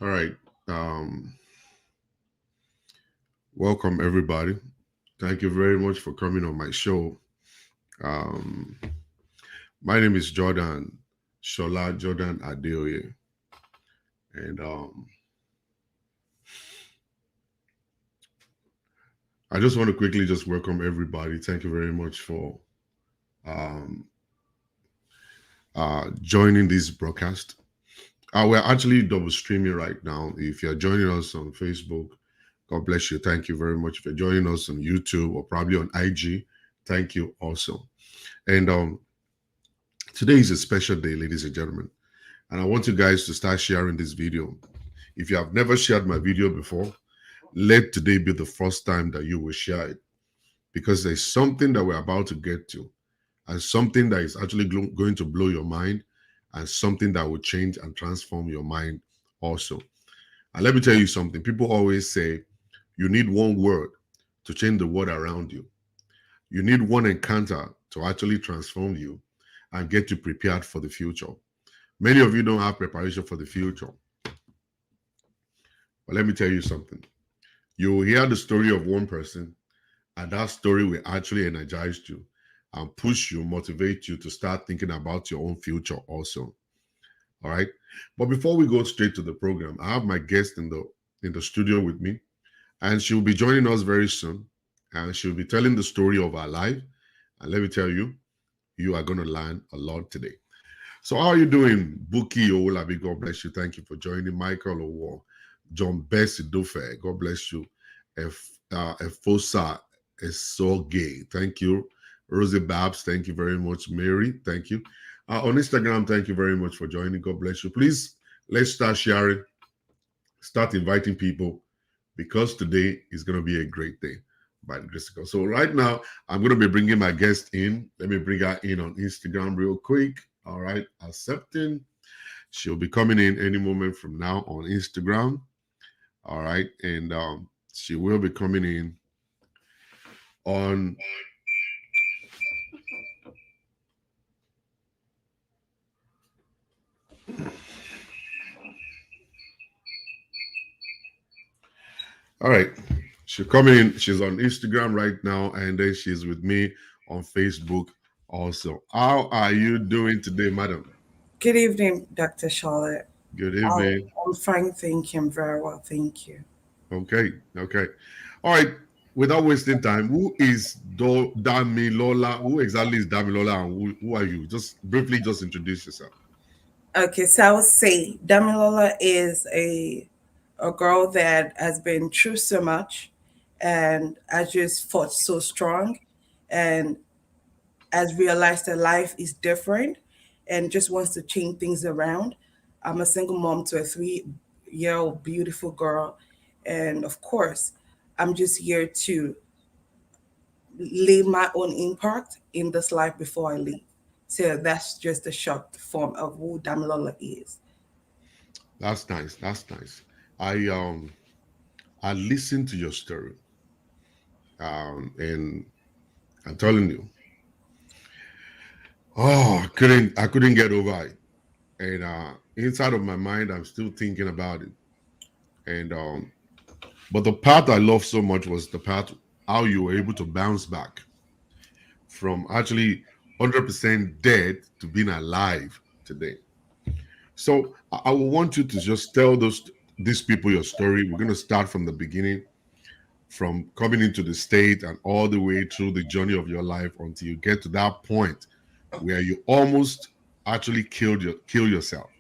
All right. Um, Welcome, everybody. Thank you very much for coming on my show. Um, my name is Jordan Shola Jordan Adeoye. And I just want to quickly just welcome everybody. Thank you very much for um, joining this broadcast. We're actually double streaming right now. If you're joining us on Facebook, God bless you. Thank you very much. If you're joining us on YouTube or probably on IG, thank you also. And today is a special day, ladies and gentlemen. And I want you guys to start sharing this video. If you have never shared my video before, let today be the first time that you will share it, because there's something that we're about to get to, and something that is actually going to blow your mind, and something that will change and transform your mind also. And let me tell you something. People always say you need one word to change the world around you. You need one encounter to actually transform you and get you prepared for the future. Many of you don't have preparation for the future. But let me tell you something. You will hear the story of one person, and that story will actually energize you and push you, motivate you to start thinking about your own future also. All right. But before we go straight to the program, I have my guest in the studio with me, and she'll be joining us very soon. And she'll be telling the story of her life. And let me tell you, you are going to learn a lot today. So how are you doing, Buki Owolabi? God bless you. Thank you for joining. Michael Owo, John Bessie Dufe. God bless you. Efosa Esoge. Thank you. Rosie Babs. Thank you very much. Mary. Thank you. On Instagram, thank you very much for joining. God bless you. Please, let's start sharing. Start inviting people, because today is going to be a great day by the grace of God. So right now, I'm going to be bringing my guest in. Let me bring her in on Instagram real quick. All right, accepting. She'll be coming in any moment from now on Instagram. All right, and she will be coming in on. All right, she's coming in. She's on Instagram right now, and then she's with me on Facebook also. How are you doing today, madam? Good evening, Dr. Charlotte. Good I'm, evening. I'm fine, thank you. I'm very well, thank you. Okay, okay. All right. Without wasting time, who is Damilola? Who exactly is Damilola, and who are you? Just briefly, just introduce yourself. Okay, so I would say Damilola is a girl that has been through so much and has just fought so strong and has realized that life is different and just wants to change things around. I'm a single mom to a 3-year old beautiful girl. And of course, I'm just here to leave my own impact in this life before I leave. So that's just a short form of who Damilola is. That's nice. That's nice. I listened to your story, and I'm telling you, I couldn't get over it, and inside of my mind, I'm still thinking about it, and but the part I loved so much was the part how you were able to bounce back from actually 100% dead to being alive today. So I will want you to just tell these people your story. We're going to start from the beginning, from coming into the state and all the way through the journey of your life until you get to that point where you almost actually kill yourself.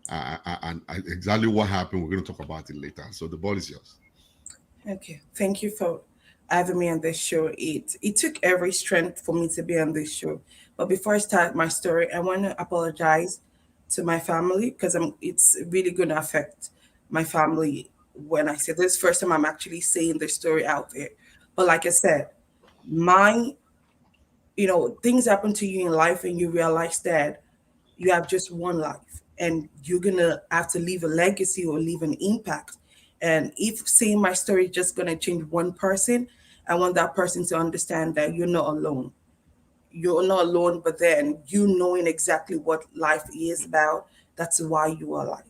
And exactly what happened, we're going to talk about it later. So the ball is yours. Okay, thank you for having me on this show. It took every strength for me to be on this show. But before I start my story, I want to apologize to my family because it's really going to affect my family when I say this. First time I'm actually saying the story out there. But like I said, my things happen to you in life and you realize that you have just one life and you're gonna have to leave a legacy or leave an impact. And if saying my story is just gonna change one person, I want that person to understand that you're not alone. You're not alone, but then you knowing exactly what life is about, that's why you are alive.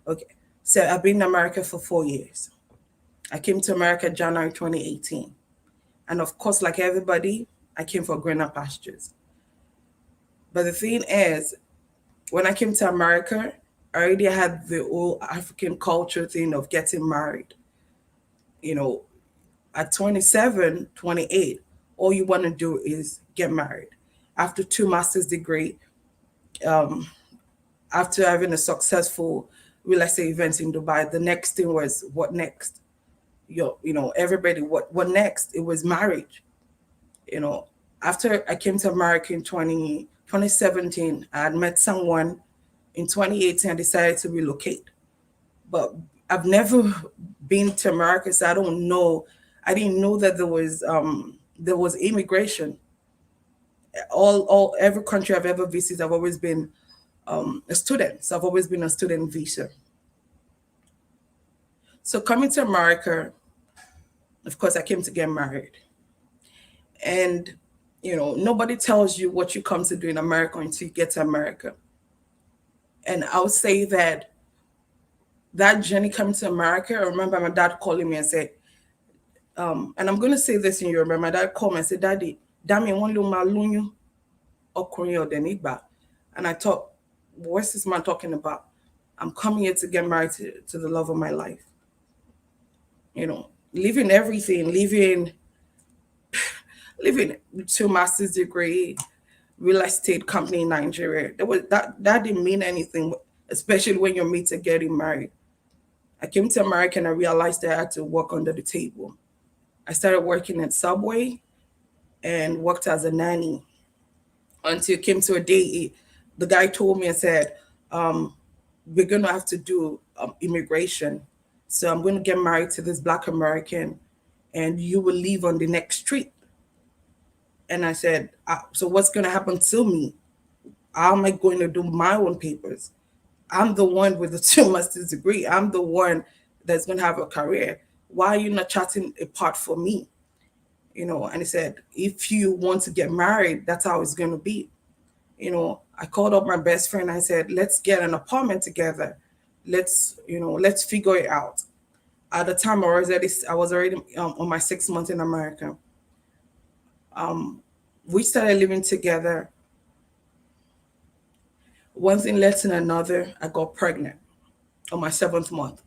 Okay. So I've been in America for 4 years. I came to America January 2018. And of course, like everybody, I came for greener pastures. But the thing is, when I came to America, I already had the old African culture thing of getting married. You know, at 27, 28, all you want to do is get married. After two master's degree, um, after having a successful real estate event in Dubai, the next thing was what next? Everybody, what next? It was marriage. You know, after I came to America in 2017, I had met someone in 2018. I decided to relocate, but I've never been to America, so I don't know. I didn't know that there was immigration. All every country I've ever visited, I've always been a student. So I've always been a student visa. So coming to America, of course, I came to get married, and nobody tells you what you come to do in America until you get to America. And I would say that that journey coming to America, I remember my dad calling me and said, and I'm going to say this in Yoruba. My dad called me and said, Daddy, Dami, one little malunyu or deniba. And I thought, what's this man talking about? I'm coming here to get married to the love of my life. Leaving everything, leaving two master's degree, real estate company in Nigeria. That didn't mean anything, especially when you're meeting getting married. I came to America and I realized that I had to work under the table. I started working at Subway and worked as a nanny until it came to a day. The guy told me and said, um, we're going to have to do immigration. So I'm going to get married to this Black American and you will leave on the next street. And I said, so what's going to happen to me? How am I going to do my own papers? I'm the one with the two master's degree. I'm the one that's going to have a career. Why are you not chatting a part for me? And he said, if you want to get married, that's how it's going to be. I called up my best friend. I said, let's get an apartment together. Let's figure it out. At the time, I was already on my 6 months in America. Um, we started living together. One thing led to another. I got pregnant on my 7th month.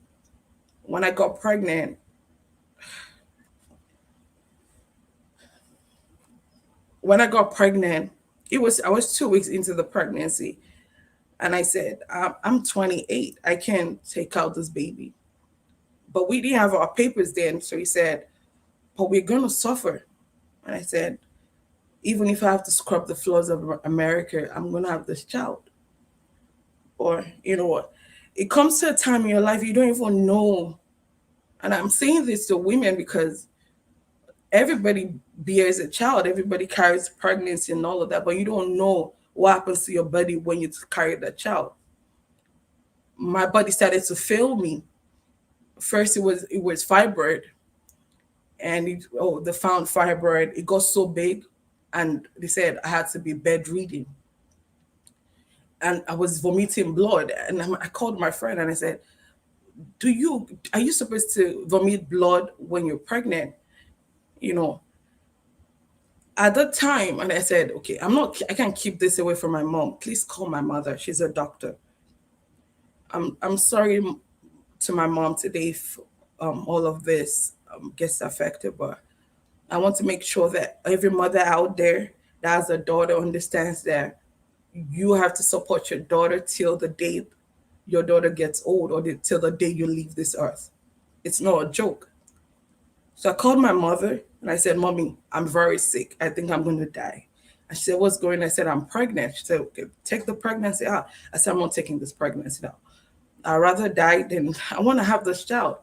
When I got pregnant, when I got pregnant, I was 2 weeks into the pregnancy, and I said, I'm 28. I can't take out this baby. But we didn't have our papers then, so he said, but we're gonna suffer. And I said, even if I have to scrub the floors of America, I'm gonna have this child. Or you know what? It comes to a time in your life you don't even know. And I'm saying this to women because everybody bears a child, everybody carries pregnancy and all of that, but you don't know what happens to your body when you carry that child. My body started to fail me. First, it was fibroid, and they found fibroid. It got so big, and they said I had to be bedridden, and I was vomiting blood. And I called my friend and I said, are you supposed to vomit blood when you're pregnant? You know, at that time, and I said, okay, I can't keep this away from my mom. Please call my mother. She's a doctor. I'm sorry to my mom today if all of this gets affected, but I want to make sure that every mother out there that has a daughter understands that you have to support your daughter till the day your daughter gets old or till the day you leave this earth. It's not a joke. So I called my mother and I said, Mommy, I'm very sick. I think I'm going to die. And she said, what's going on? I said, I'm pregnant. She said, okay, take the pregnancy out. I said, I'm not taking this pregnancy out. I'd rather die than I want to have this child.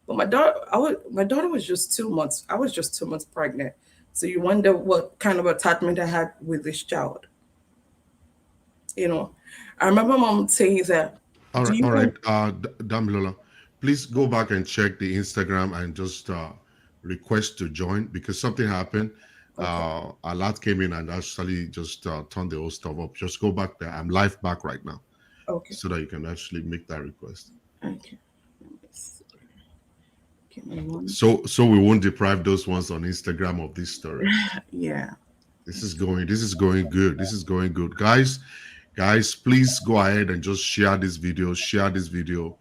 But my daughter was just 2 months. I was just 2 months pregnant. So you wonder what kind of attachment I had with this child. You know, I remember mom saying that, do you All right. want, Damilola, please go back and check the Instagram and just request to join because something happened. okay, A lot came in and actually just turned the whole stuff up. Just go back there. I'm live back right now okay, so that you can actually make that request. okay. Give me one. So we won't deprive those ones on Instagram of this story. Yeah. This is going good. This is going good. Guys, please go ahead and just share this video. Share this video.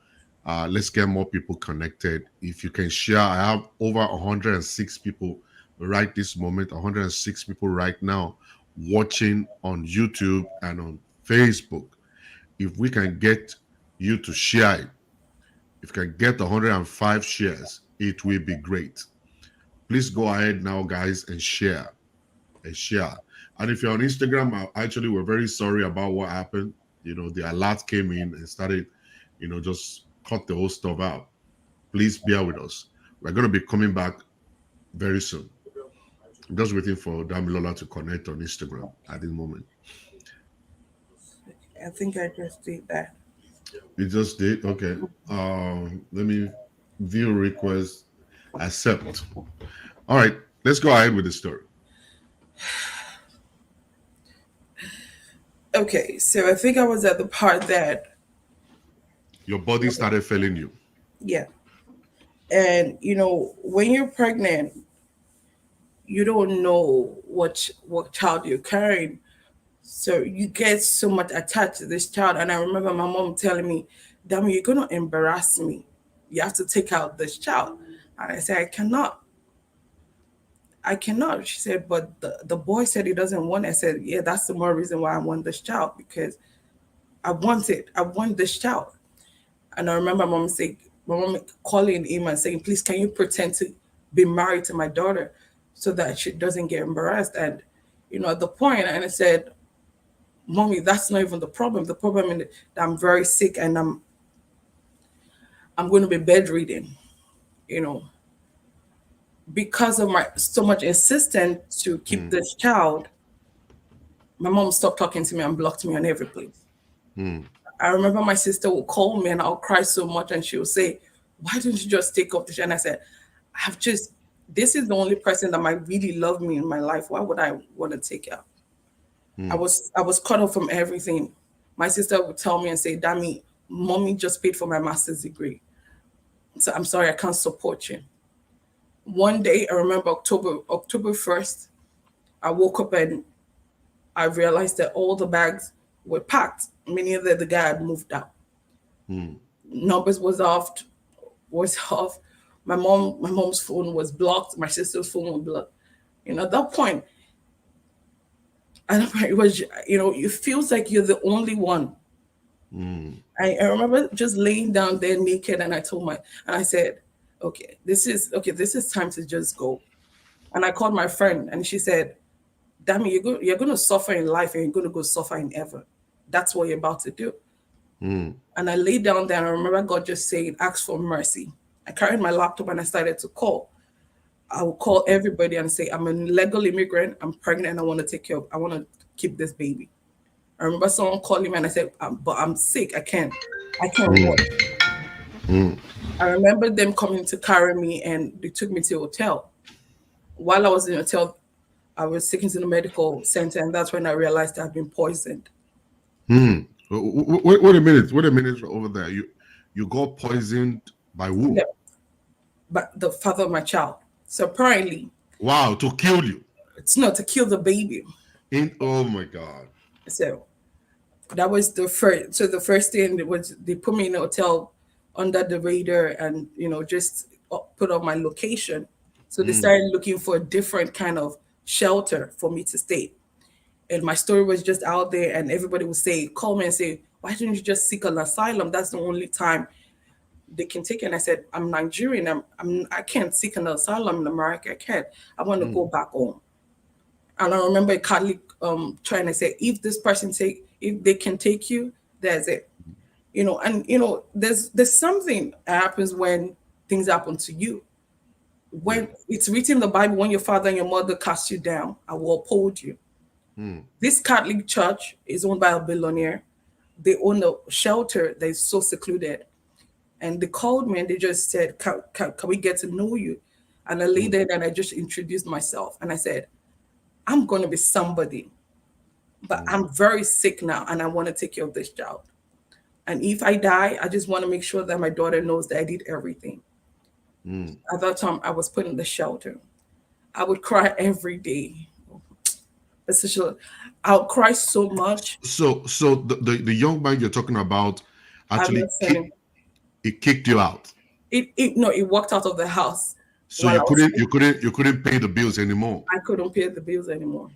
Let's get more people connected. If you can share, I have over 106 people right this moment, 106 people right now watching on YouTube and on Facebook. If we can get you to share it, if we can get 105 shares, it will be great. Please go ahead now, guys, and share and share. And if you're on Instagram, actually, we're very sorry about what happened. The alert came in and started, just cut the whole stuff out. Please bear with us. We're going to be coming back very soon. I'm just waiting for Damilola to connect on Instagram at this moment. I think I just did that. You just did? Okay. Let me view request, accept. All right. Let's go ahead with the story. Okay, so I think I was at the part that, Your body started failing you. yeah. And when you're pregnant, you don't know what child you're carrying. So you get so much attached to this child. And I remember my mom telling me, Dami, you're gonna embarrass me. You have to take out this child. And I said, I cannot. I cannot. She said, but the boy said he doesn't want it. I said, yeah, that's the more reason why I want this child, because I want it. I want this child. And I remember my mom calling him and saying, please, can you pretend to be married to my daughter so that she doesn't get embarrassed? And, at the point, and I said, Mommy, that's not even the problem. The problem is that I'm very sick and I'm going to be bedridden, you know, because of my so much insistence to keep Mm, this child. My mom stopped talking to me and blocked me on every place. mm, I remember my sister would call me and I'll cry so much and she would say, why don't you just take off the child? And I said, I've just, this is the only person that might really love me in my life. Why would I want to take out? I mm, was I was cut off from everything. My sister would tell me and say, Dammy, mommy just paid for my master's degree. So I'm sorry, I can't support you. One day I remember October 1st, I woke up and I realized that all the bags were packed, meaning that the guy had moved out. mm, Numbers was off. My mom's phone was blocked, my sister's phone was blocked. At that point, and it was, it feels like you're the only one. mm, I remember just laying down there naked, and I said, this is time to just go. And I called my friend, and she said, Damn, you're going to suffer in life, and you're going to go suffer in ever. That's what you're about to do. mm, And I laid down there, and I remember God just saying, ask for mercy. I carried my laptop, and I started to call. I would call everybody and say, I'm a legal immigrant, I'm pregnant, and I want to keep this baby. I remember someone calling me and I said, but I'm sick. I can't work. mm, mm, I remember them coming to carry me and they took me to a hotel. While I was in the hotel, I was taken to the medical center and that's when I realized I'd been poisoned. mm. Wait a minute. Wait a minute over there. You got poisoned by Yeah, who? but the father of my child. So apparently, Wow, to kill you. it's not to kill the baby. Oh my God. So that was the first. So the first thing was they put me in a hotel under the radar and just put up my location. So they Mm, started looking for a different kind of shelter for me to stay. And my story was just out there, and everybody would say, call me and say, why don't you just seek an asylum? That's the only time they can take it. And I said, I'm Nigerian. I can't seek an asylum in America. I can't. I want to go mm, back home. And I remember a colleague trying to say, if they can take you, that's it. And there's something that happens when things happen to you. yeah. When it's written in the Bible, when your father and your mother cast you down, I will uphold you. Mm, This Catholic church is owned by a billionaire. They own a shelter that is so secluded. And they called me and they just said, can we get to know you? And I laid mm, there and I just introduced myself. And I said, I'm going to be somebody, but mm, I'm very sick now and I want to take care of this child. And if I die, I just want to make sure that my daughter knows that I did everything. Mm. At that time, I was put in the shelter. I would cry every day. It's such a, I would cry so much. So the young man you're talking about I've actually not seen him. it kicked you out. It no, it walked out of the house So while you I was couldn't sick. you couldn't you couldn't pay the bills anymore. I couldn't pay the bills anymore.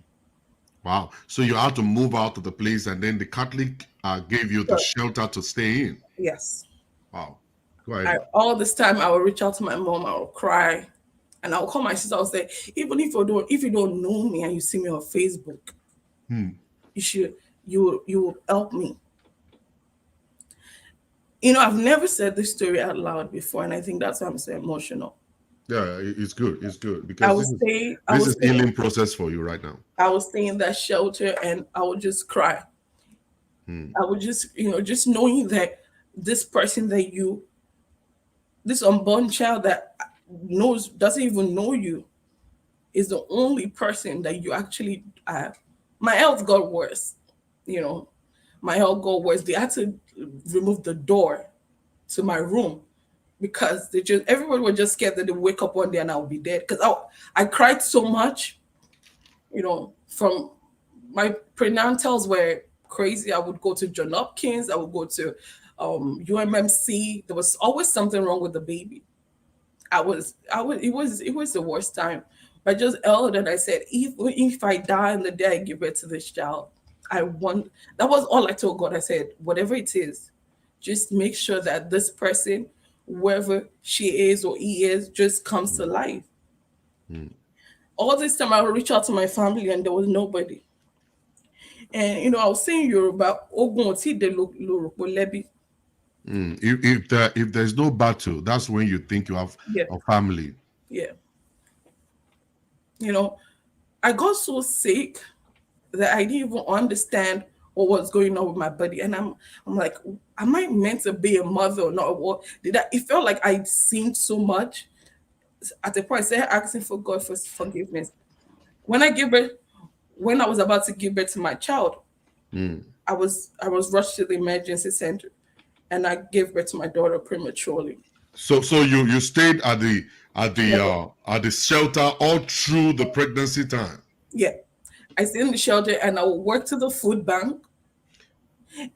Wow. So you had to move out of the place, and then the Catholic gave you the So shelter to stay in. yes, Wow. Go ahead. all this time I would reach out to my mom. I would cry, and I would call my sister. I would say, even if you don't know me and you see me on Facebook, Hmm. you should you will help me. I've never said this story out loud before, and I think that's why I'm so emotional. Yeah, it's good. It's good I because would stay, I this would is stay, healing process for you right now. I would stay in that shelter, and I would just cry. Hmm. I would just knowing that this person that this unborn child that doesn't even know you, is the only person that you actually have. My health got worse, you know, my health got worse. They had to remove the door to my room because everyone was just scared that they wake up one day and I'll be dead. Because I cried so much, from my prenatals were crazy. I would go to John Hopkins, I would go to UMMC. There was always something wrong with the baby. It was the worst time. But I just held and I said, if I die on the day I give birth to this child, I want that was all I told God. I said, whatever it is, just make sure that this person, whoever she is or he is, just comes to Hmm. life. Hmm. All this time I would reach out to my family and there was nobody. And I was saying Yoruba, Ogun oti de loropo lebi. Hmm. If there's no battle, that's when you think you have Yeah, a family. yeah. You know, I got so sick that I didn't even understand what was going on with my body. And I'm like, am I meant to be a mother or not? What did I it felt like I sinned so much. At the point I started asking for God for forgiveness. When I gave birth, when I was about to give birth to my child, Hmm. I was rushed to the emergency center and I gave birth to my daughter prematurely. So you stayed at the Never. at the shelter all through the pregnancy time. Yeah. I stayed in the shelter and I would work to the food bank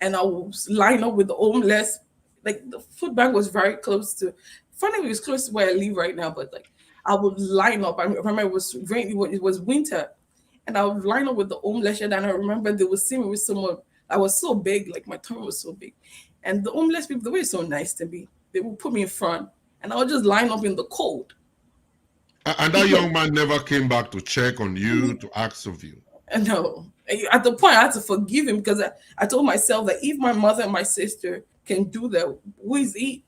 and I would line up with the homeless. Like the food bank was very close to, funny it was close to where I live right now, but like I would line up. I remember it was rain, it was winter, and I would line up with the homeless. And I remember they would see me with someone. I was so big, like my tummy was so big, and the homeless people, they were so nice to me. They would put me in front, and I would just line up in the cold. And that young man never came back to check on you to ask of you. And no, at the point I had to forgive him because I told myself that if my mother and my sister can do that, who is he?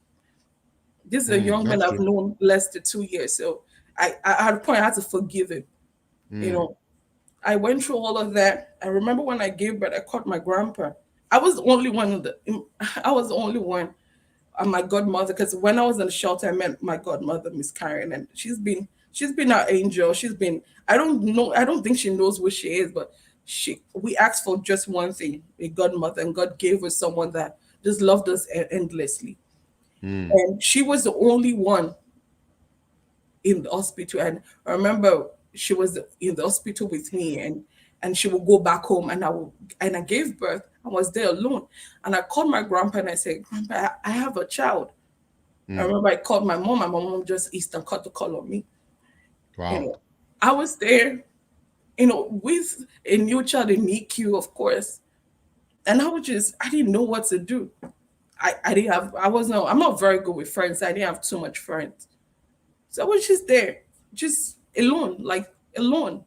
This is a Hmm. young man That's I've true. known less than 2 years. So at a point I had to forgive him. You Hmm. know, I went through all of that. I remember when I gave birth, I caught my grandpa. I was the only one I was the only one. My godmother, because when I was in the shelter, I met my godmother, Miss Karen, and she's been our angel. She's been, I don't know, I don't think she knows who she is, but we asked for just one thing, a godmother, and God gave us someone that just loved us endlessly. Hmm. And she was the only one in the hospital. And I remember she was in the hospital with me, and she would go back home, and I gave birth. I was there alone, and I called my grandpa and I said, "Grandpa, I have a child." I Hmm. remember I called my mom, and my mom just instant cut the call on me. You Wow. know, I was there, with a new child in NICU, of course, and I didn't know what to do. I didn't have, I'm not very good with friends. I didn't have too much friends. So I was just there, just alone, like alone.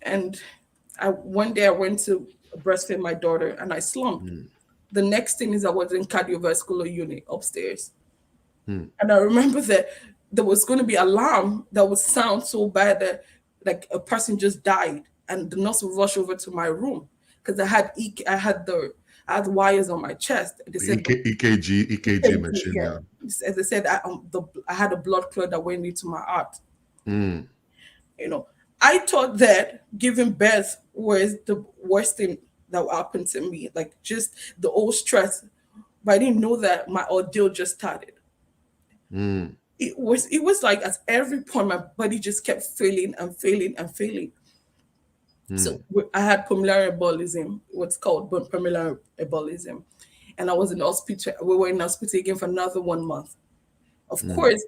And one day I went to breastfeed my daughter and I slumped. Hmm. The next thing is I was in cardiovascular unit upstairs. Hmm. And I remember that there was going to be alarm that would sound so bad that like a person just died, and the nurse would rush over to my room because I had wires on my chest. They said the EKG EKG, machine. yeah. Yeah. As I said, I had a blood clot that went into my heart. Hmm. You know, I thought that giving birth was the worst thing. that happened to me, like just the old stress. But I didn't know that my ordeal just started. Mm. It was like at every point my body just kept failing and failing and failing. So Mm. I had pulmonary embolism, what's called pulmonary embolism, and I was in the hospital. We were in the hospital again for another 1 month. Of Mm. course,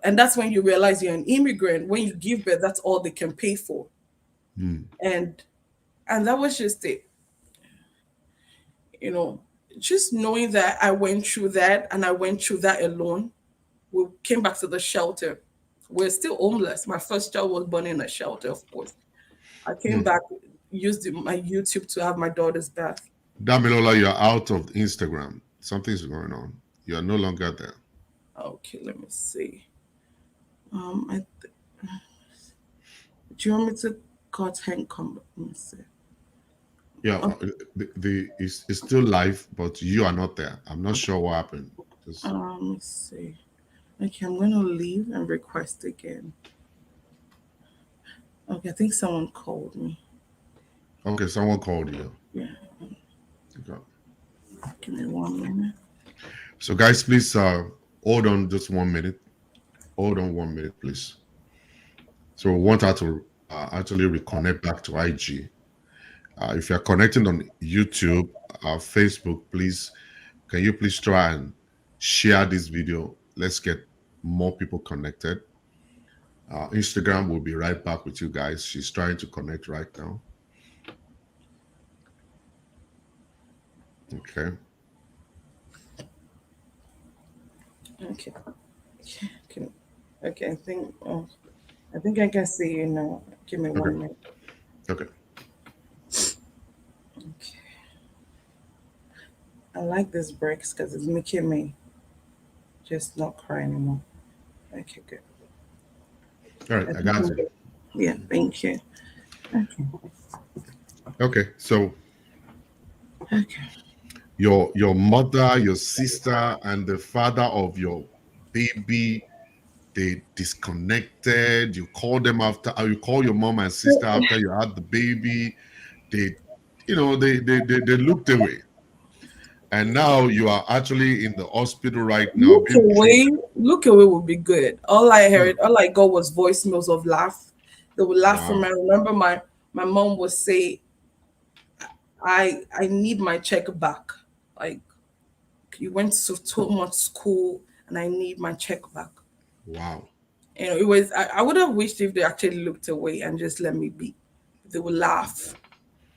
and that's when you realize you're an immigrant. When you give birth, that's all they can pay for, Mm. and that was just it. You know, just knowing that I went through that and I went through that alone. We came back to the shelter. We're still homeless. My first child was born in a shelter, of course. I came Mm. back, used my YouTube to have my daughter's birth. Damilola, you're out of Instagram. Something's going on. You're no longer there. Okay, let me see. I, do you want me to cut hang come? Let me see. Yeah, Oh, it's still live, but you are not there. I'm not sure what happened. Just let me see. Okay, I'm gonna leave and request again. Okay, I think someone called me. okay. Someone called you. Yeah, Okay. give me 1 minute. So, guys, please hold on just 1 minute. Hold on 1 minute, please. So, we want her to actually reconnect back to IG. If you're connecting on YouTube, Facebook, please, can you please try and share this video? Let's get more people connected. Instagram will be right back with you guys. She's trying to connect right now. Okay. Okay, okay, okay. I think I can see you now. Give me Okay. 1 minute. Okay. Okay. I like this breaks because it's making me just not cry anymore. Okay, good. All right. I I think got I'm you. good. Yeah, thank you. Okay, Okay. So okay. your mother, your sister, and the father of your baby, they disconnected. You call them after, you call your mom and sister after you had the baby. They, they looked away. And now you are actually in the hospital right now Look being away, treated. look away would be good. All I Hmm. heard, all I got was voicemails of laugh. They would laugh from. Wow. I remember my mom would say, I need my check back. Like you went to too much school, and I need my check back. Wow. It was. I would have wished if they actually looked away and just let me be. They would laugh.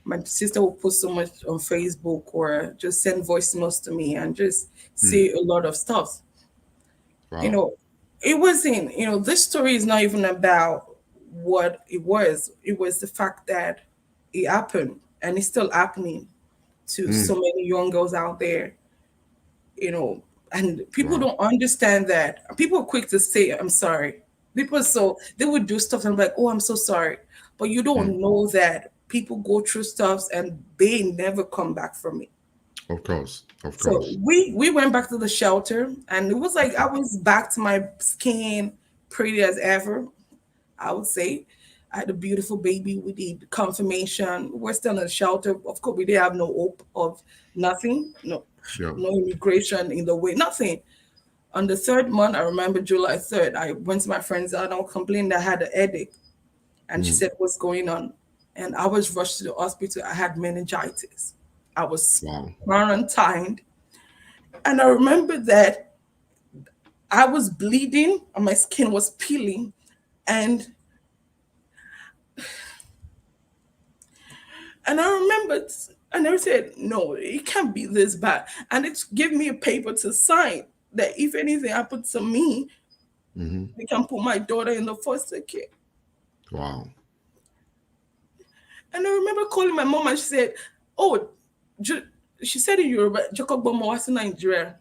My sister would put so much on Facebook or just send voice notes to me and just Hmm. say a lot of stuff. you Wow. know, it wasn't, this story is not even about what it was. It was the fact that it happened and it's still happening to Hmm. so many young girls out there, you know, and people Wow. don't understand that. People are quick to say, I'm sorry. People, so they would do stuff and be like, oh, I'm so sorry. But you Hmm. don't know that people go through stuff and they never come back from it. Of course. Of So course. we went back to the shelter, and it was like I was back to my skin, pretty as ever. I would say I had a beautiful baby. We did confirmation. We're still in the shelter. Of course, we didn't have no hope of nothing, Yeah. no immigration in the way, nothing. On the third month, I remember July 3rd, I went to my friend's house and I complained I had a headache, and she Hmm. said, "What's going on?" And I was rushed to the hospital. I had meningitis. I was Wow. quarantined. And I remember that I was bleeding and my skin was peeling. And I remembered, and I said, no, it can't be this bad. And it gave me a paper to sign that if anything happened to me, Hmm. they can put my daughter in the foster care. Wow. And I remember calling my mom and she said, oh, she said in Yoruba, Jacob Bomo was in Nigeria.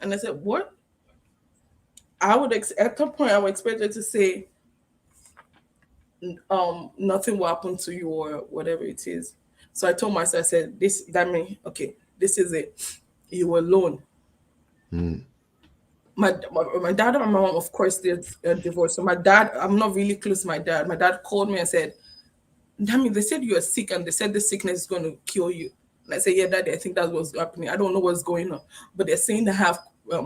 And I said, what? At that point, I would expect her to say, nothing will happen to you or whatever it is. So I told myself, I said, this, that mean, okay, this is it. You were alone. Hmm. My dad and my mom, of course, they're divorced. So my dad, I'm not really close to my dad. My dad called me and said, Dammy, they said you are sick and they said this sickness is going to kill you. And I say, yeah, daddy, I think that's what's happening. I don't know what's going on. But they're saying I have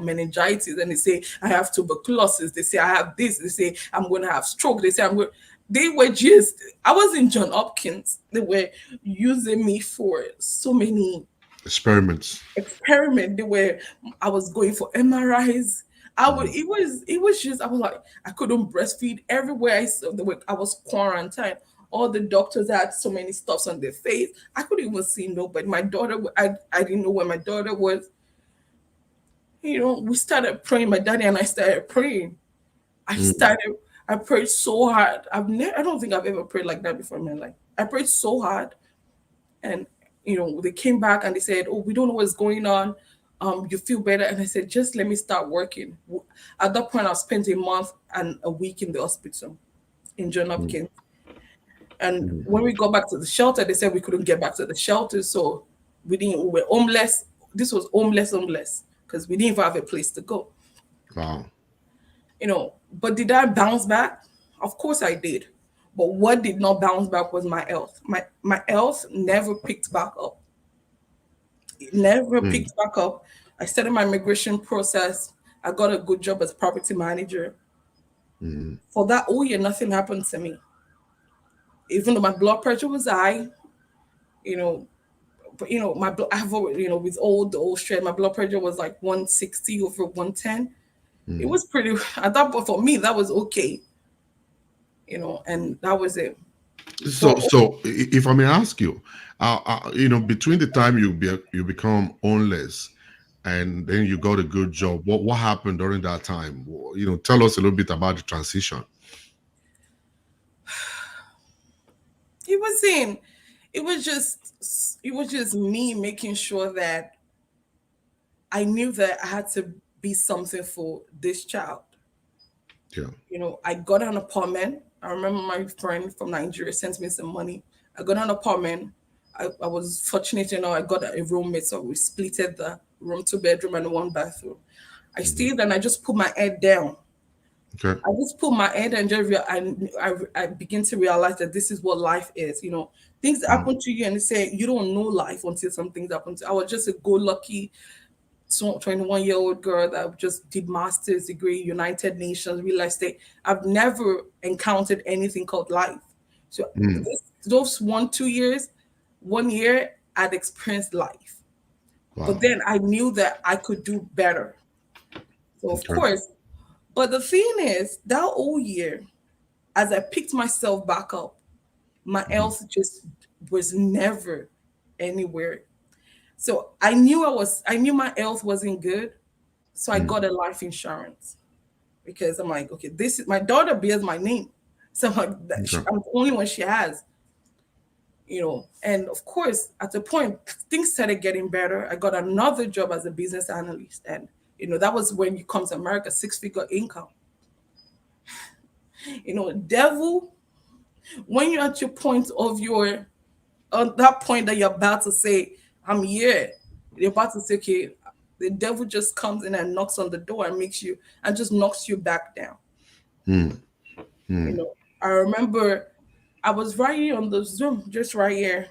meningitis, and they say I have tuberculosis. They say I have this. They say I'm going to have stroke. They say I'm going. They were just. I was in John Hopkins. They were using me for so many Experiments. experiment. They were. I was going for MRIs. I would. Mm. It was just. I was like, I couldn't breastfeed everywhere I saw. I was quarantined. All the doctors had so many stuffs on their face. I couldn't even see nobody. My daughter. I didn't know where my daughter was. We started praying. My daddy and I started praying. I Mm. started. I prayed so hard. I don't think I've ever prayed like that before in my life. I prayed so hard, and they came back and they said, "Oh, we don't know what's going on. You feel better?" And I said, "Just let me start working." At that point, I spent a month and a week in the hospital in John Mm. Hopkins. And Mm. when we got back to the shelter, they said we couldn't get back to the shelter, so we didn't. We were homeless. This was homeless, because we didn't even have a place to go. Wow. But did I bounce back? Of course I did. But what did not bounce back was my health. My health never picked back up. It never Mm. picked back up. I started my migration process. I got a good job as property manager. Mm. For that whole year, nothing happened to me. Even though my blood pressure was high, you know, but I have with all the old stress, my blood pressure was like 160 over 110. It Mm. was pretty. I thought, but for me, that was okay. And that was it. So, For if I may ask you, between the time you become homeless and then you got a good job, what happened during that time? Tell us a little bit about the transition. it was in, it was just me making sure that I knew that I had to be something for this child. Yeah. I got an apartment. I remember my friend from Nigeria sent me some money. I got an apartment. I was fortunate, I got a roommate, so we splitted the room, 2 bedroom and one bathroom. I Hmm. stayed and I just put my head down. Okay. I just put my head and just I begin to realize that this is what life is. Things Mm. happen to you and they say you don't know life until some things happen to. I was just a go lucky 21-year-old girl that just did master's degree, United Nations, real estate. I've never encountered anything called life. So Mm. those 1 2 years, 1 year, I'd experienced life. But Wow. then I knew that I could do better. So of Okay. course, but the thing is, that whole year, as I picked myself back up, my Hmm. health just was never anywhere. So I knew my health wasn't good. So I Mm. got a life insurance because I'm like, okay, this is my daughter bears my name. So I'm, like, Okay. I'm the only one she has, And of course, at the point, things started getting better. I got another job as a business analyst. And, that was when you come to America, six-figure income. Devil, when you're at your point of on that point that you're about to say, I'm here, you're about to say, okay, the devil just comes in and knocks on the door and just knocks you back down. Mm. You Mm. know, I remember I was right here on the Zoom, just right here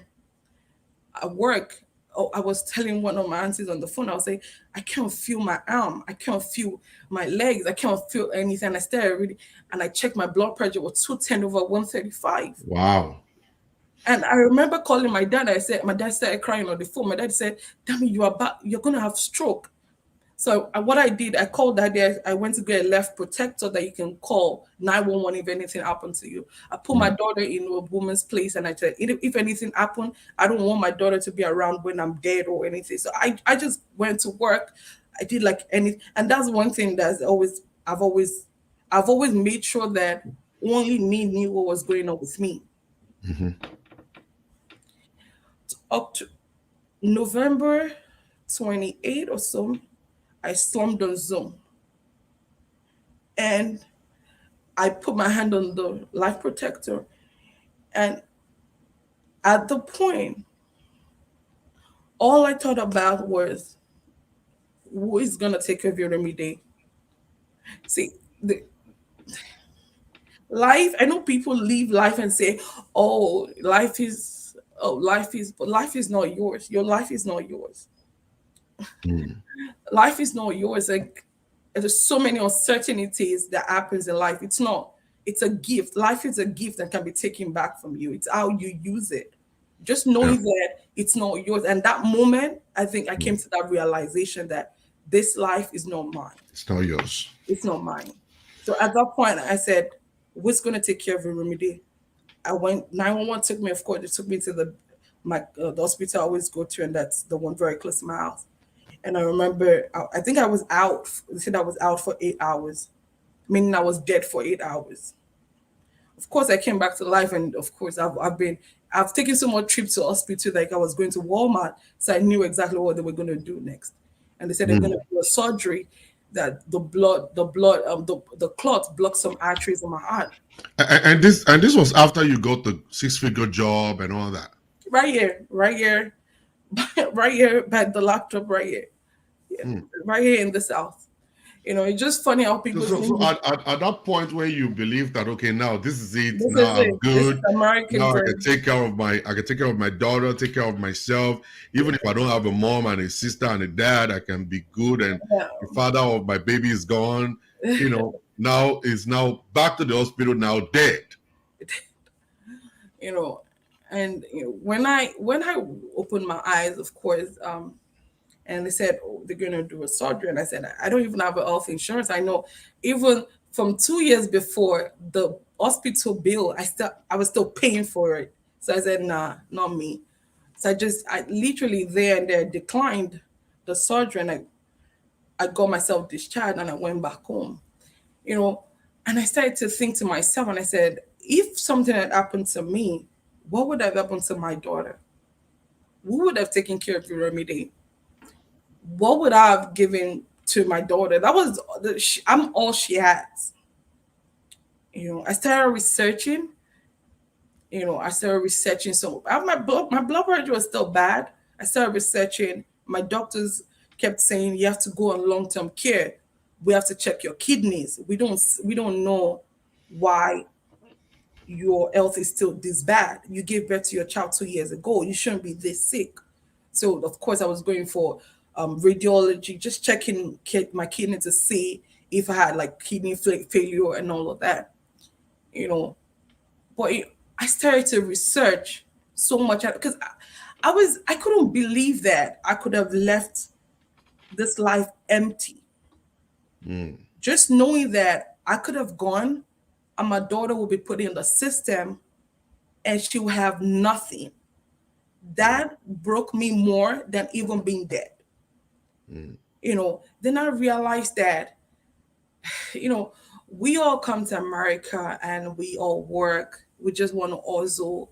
at work. Oh, I was telling one of my aunties on the phone, I was saying, I can't feel my arm, I can't feel my legs, I can't feel anything. I started reading and I checked my blood pressure was 210 over 135. Wow. And I remember calling my dad. My dad started crying on the phone. My dad said, "Damn, you're gonna have stroke." So what I did, I called that day. I went to get a left protector that you can call 911 if anything happened to you. I put my Mm. daughter in a woman's place, and I said, if anything happened, I don't want my daughter to be around when I'm dead or anything. So I just went to work. I did like anything, and that's one thing I've always I've always made sure that only me knew what was going on with me. Hmm. Up to November 28 or so, I slumped on Zoom and I put my hand on the life protector. And at the point, all I thought about was who is going to take care of your remedy. See, the life, I know people leave life and say, oh, life is oh, life is not yours. Your life is not yours. Mm. Life is not yours. Like there's so many uncertainties that happens in life. It's not. It's a gift. Life is a gift that can be taken back from you. It's how you use it. Just Yeah. knowing that it's not yours. And that moment, I think I came Mm. to that realization that this life is not mine. It's not yours. It's not mine. So at that point, I said, "Who's gonna take care of your remedy?" I went 911 took me, of course, they took me to the hospital I always go to, and that's the one very close to my house. And I remember, I think I was out. They said I was out for 8 hours, meaning I was dead for 8 hours. Of course, I came back to life, and of course, I've taken so much trips to hospital, like I was going to Walmart, so I knew exactly what they were going to do next. And they said they're going Mm. to do a surgery that the clot blocked some arteries in my heart. And this was after you got the six-figure job and all that. Right here, right here by the laptop, right here, yeah, Mm. right here in the South. It's just funny how So, people so, think so at that point where you believe that, okay, now this is it, this now is I'm it. This is good, American now dream. I can take care of my daughter, take care of myself. Even if I don't have a mom and a sister and a dad, I can be good. And Yeah. the father of my baby is gone. Now is now back to the hospital, now dead. you know and when I opened my eyes, of course, and they said, oh, they're going to do a surgery, and I said, I don't even have a health insurance. I know, even from 2 years before, the hospital bill, I was still paying for it. So I said, nah, not me. So I literally there and there declined the surgery, and I got myself discharged, and I went back home. you know and I started to think to myself, and I said, if something had happened to me, what would have happened to my daughter? Who would have taken care of Remedy? What would I have given to my daughter? That was I'm all she has. I started researching. I started researching. So my blood pressure was still bad. I started researching. My doctors kept saying you have to go on long term care. We have to check your kidneys. We don't know why your health is still this bad. You gave birth to your child 2 years ago. You shouldn't be this sick. So of course I was going for radiology, just checking my kidney to see if I had like kidney failure and all of that. You know, but I started to research so much because I couldn't believe that I could have left this life empty. Mm. Just knowing that I could have gone and my daughter will be put in the system and she will have nothing. Mm. That broke me more than even being dead. Mm. Then I realized that, you know, we all come to America and we all work. We just want to also,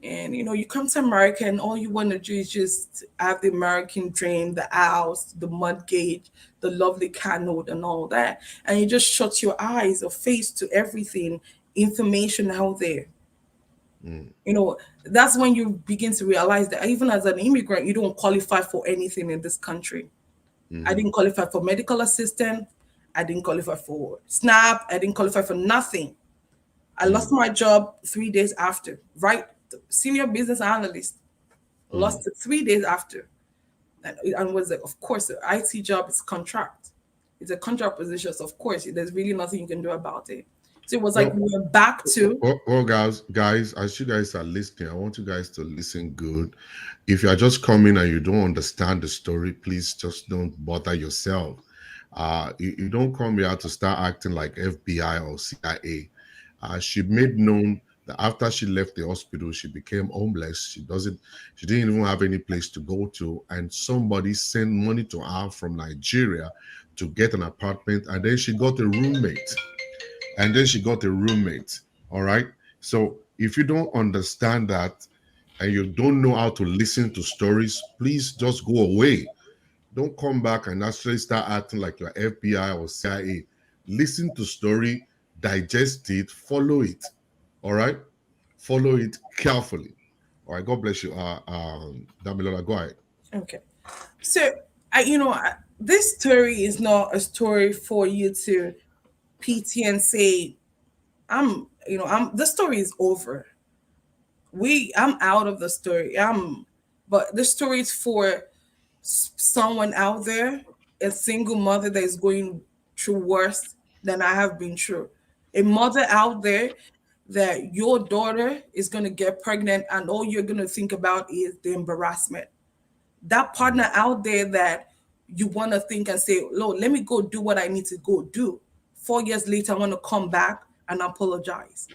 and you come to America and all you want to do is just have the American dream, the house, the mortgage, the lovely car note, and all that. And you just shut your eyes or face to everything, information out there. Mm. you know that's when you begin to realize that even as an immigrant, you don't qualify for anything in this country. I Mhm. didn't qualify for medical assistant. I didn't qualify for SNAP. I didn't qualify for nothing. I lost Mm. my job 3 days after, right? Senior business analyst, Mm. lost it 3 days after. And was like, of course, the IT job is contract. It's a contract position. So of course, there's really nothing you can do about it. So it was like Well, we were back to, guys, as you guys are listening, I want you guys to listen good. If you are just coming and you don't understand the story, please just don't bother yourself. You don't come here to start acting like FBI or CIA. She made known that after she left the hospital, she became homeless. She didn't even have any place to go to, and somebody sent money to her from Nigeria to get an apartment, and then she got a roommate and then she got a roommate. All right. So if you don't understand that and you don't know how to listen to stories, please just go away. Don't come back and actually start acting like you're FBI or CIA. Listen to story, digest it, follow it. All right. Follow it carefully. All right. God bless you. Damilola, go ahead. okay. So this story is not a story for you to PT and say, I'm the story is over. I'm out of the story. But the story is for someone out there, a single mother that is going through worse than I have been through. A mother out there that your daughter is going to get pregnant and all you're going to think about is the embarrassment. That partner out there that you want to think and say, Lord, let me go do what I need to go do. 4 years later, I want to come back and apologize.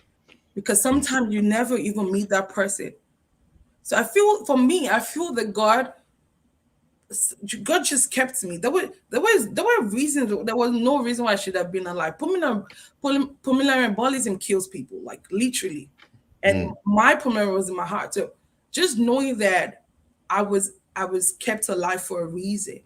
Because sometimes you never even meet that person. So I feel, for me, I feel that God just kept me. There were reasons. There was no reason why I should have been alive. Pulmonary embolism kills people, like literally. And Mm, my pulmonary was in my heart. So just knowing that I was kept alive for a reason,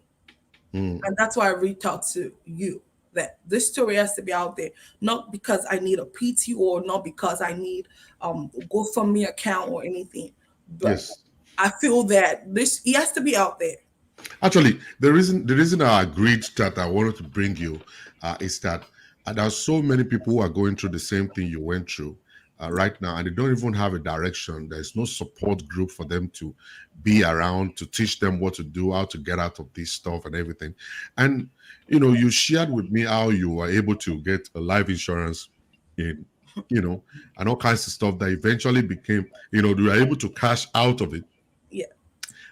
mm, and that's why I reached out to you. That this story has to be out there, not because I need a PT or not because I need GoFundMe account or anything, but yes. I feel that this it has to be out there. Actually, the reason I agreed that I wanted to bring you is that there are so many people who are going through the same thing you went through right now, and they don't even have a direction. There's no support group for them to be around to teach them what to do, how to get out of this stuff and everything. And you shared with me how you were able to get a life insurance in, and all kinds of stuff that eventually became, you were able to cash out of it, Yeah.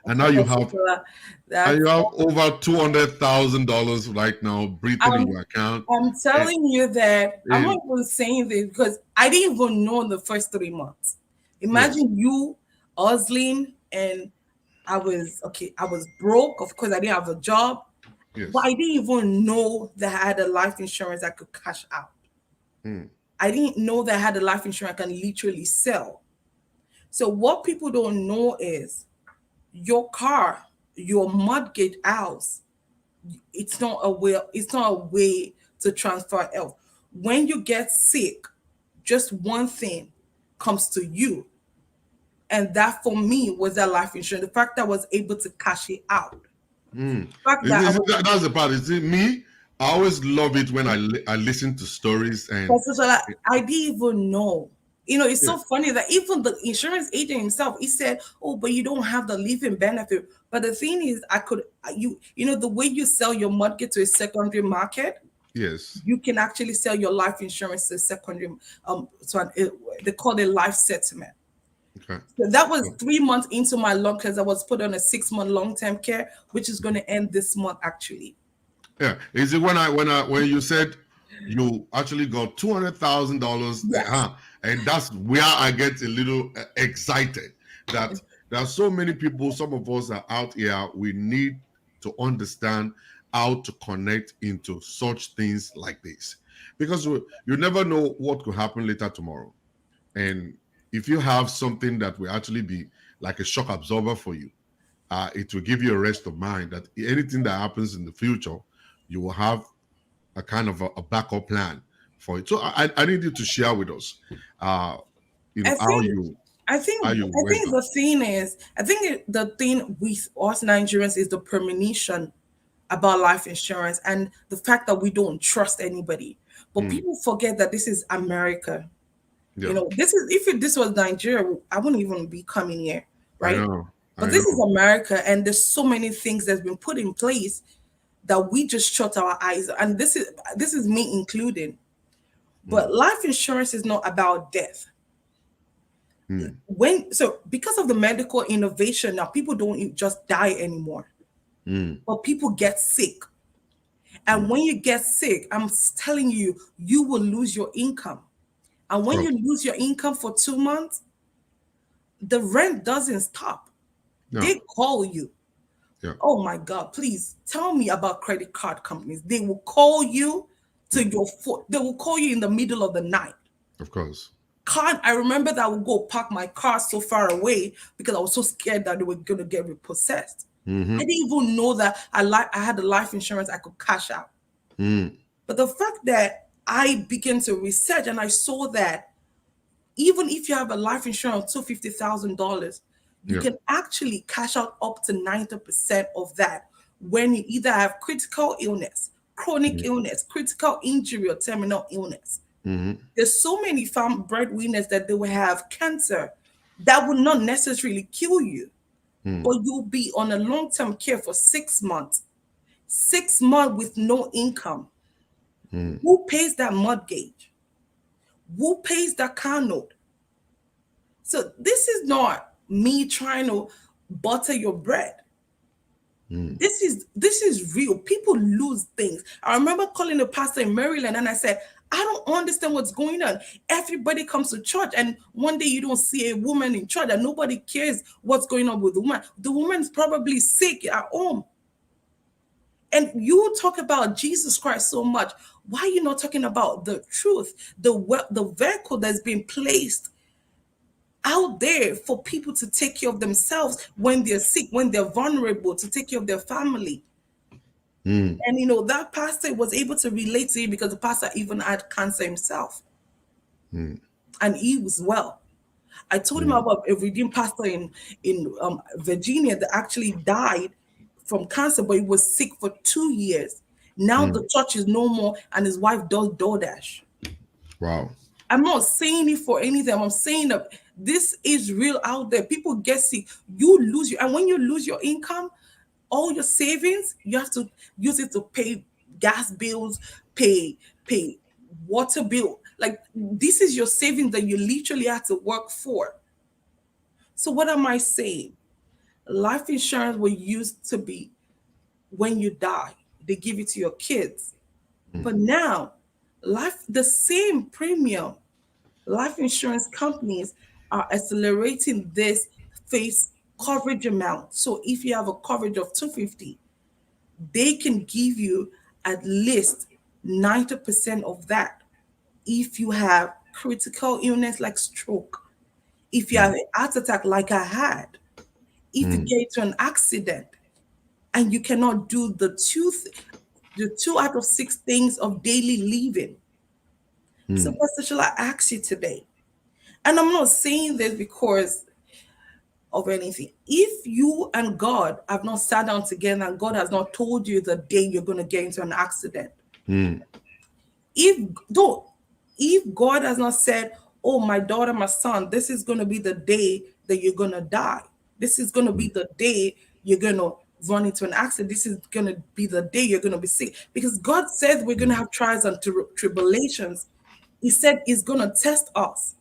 and now For you the have people and that you have over $200,000 right now breathing in I'm your account. I'm And, telling you that I'm not and even saying this because I didn't even know in the first 3 months. yes, Imagine you hustling and I was broke, of course I didn't have a job, but yes. I didn't even know that I had a life insurance I could cash out. Mm, I didn't know that I had a life insurance I can literally sell. So what people don't know is your car, your mortgage house, it's not a way to transfer health. When you get sick, just one thing comes to you. And that for me was that life insurance. The fact that I was able to cash it out. mm. The fact that I was That's the part. Is it me? I always love it when I listen to stories and so like, I didn't even know. It's yeah, so funny that even the insurance agent himself, he said, "Oh, but you don't have the living benefit." But the thing is, the way you sell your mortgage to a secondary market, yes. you can actually sell your life insurance to secondary they call it life settlement. Okay. So that was 3 months into my long because I was put on a 6 month long-term care, which is going to end this month actually. Yeah. Is it when you said you actually got $200,000, Yes. and that's where I get a little excited that there are so many people. Some of us are out here. We need to understand how to connect into such things like this because you never know what could happen later tomorrow. And if you have something that will actually be like a shock absorber for you, it will give you a rest of mind that anything that happens in the future, you will have a kind of a backup plan for it. So I need you to share with us, uh, I how think you I went think on. the thing is, I think the thing with us Nigerians is the premonition about life insurance and the fact that we don't trust anybody. But Hmm. people forget that this is America. Yeah, This was Nigeria, I wouldn't even be coming here, I right? know, But I this is know. America, and there's so many things that's been put in place that we just shut our eyes, and this is me included. Hmm. But life insurance is not about death. Hmm. Because of the medical innovation now, people don't just die anymore, Hmm. but people get sick. Hmm. And when you get sick, I'm telling you, you will lose your income. And Of when you course. lose your income for 2 months, the rent doesn't stop. No. They call you. Yeah. Oh my God, please tell me about credit card companies. They will call you to Hmm. your foot. They will call you in the middle of the night. Of course. I remember that I would go park my car so far away because I was so scared that they were going to get repossessed. I Mm-hmm. didn't even know that I had the life insurance I could cash out. Hmm. But the fact that I began to research and I saw that even if you have a life insurance of $250,000, you Yeah. can actually cash out up to 90% of that when you either have critical illness, chronic illness, critical injury, or terminal illness. Mm-hmm. There's so many breadwinners that they will have cancer, that will not necessarily kill you, mm, but you'll be on a long-term care for 6 months. 6 months with no income. mm, Who pays that mortgage? Who pays that car note? So this is not me trying to butter your bread. mm, This is real. People lose things. I remember calling a pastor in Maryland and I said, I don't understand what's going on. Everybody comes to church, and one day you don't see a woman in church, and nobody cares what's going on with the woman. The woman's probably sick at home. And you talk about Jesus Christ so much. Why are you not talking about the truth, the vehicle that's been placed out there for people to take care of themselves when they're sick, when they're vulnerable, to take care of their family? mm, And that pastor was able to relate to you because the pastor even had cancer himself, mm, and he was well. I told him mm, about a redeemed pastor in Virginia that actually died from cancer, but he was sick for 2 years. Now mm. the church is no more, and his wife does DoorDash. Wow. I'm not saying it for anything. I'm saying that this is real out there. People get sick. You lose your, and when you lose your income, all your savings, you have to use it to pay gas bills, pay water bill. Like, this is your savings that you literally have to work for. So what am I saying? Life insurance was used to be when you die, they give it to your kids. Mm, But now, the same premium, life insurance companies are accelerating this face coverage amount. So if you have a coverage of 250, they can give you at least 90% of that. If you have critical illness like stroke, if you have mm, an heart attack like I had, if you mm, get into an accident and you cannot do the 2 out of 6 things of daily living. So, mm. Pastor, shall I ask you today? And I'm not saying this because of anything. If you and God have not sat down together and God has not told you the day you're going to get into an accident, Mm, if though if God has not said, oh, my daughter, my son, this is going to be the day that you're going to die, this is going to be mm, the day you're going to run into an accident, this is going to be the day you're going to be sick, because God said we're going to mm, have trials and tribulations. He said he's going to test us,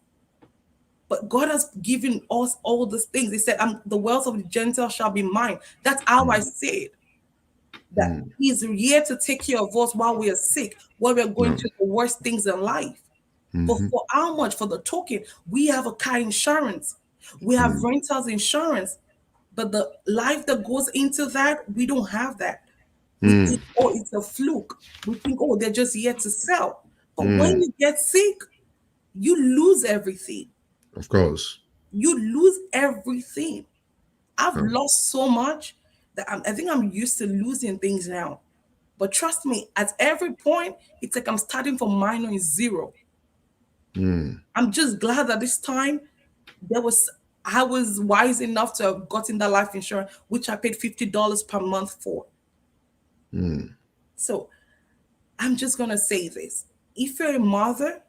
but God has given us all these things. He said, the wealth of the Gentiles shall be mine. That's how I mm, said that mm. he's here to take care of us while we are sick, while we're going No. through the worst things in life. But Mhm, for how much? For the token, we have a car insurance, we have mm, rentals insurance, but the life that goes into that, we don't have that. We mm, think, oh, it's a fluke. We think, oh, they're just here to sell. But when mm. you get sick, you lose everything. Of course. You lose everything. I've No. lost so much that I think I'm used to losing things now. But trust me, at every point, it's like I'm starting from minus zero. Mm, I'm just glad that this time there was I was wise enough to have gotten that life insurance, which I paid $50 per month for. mm, So I'm just gonna say this. If you're a mother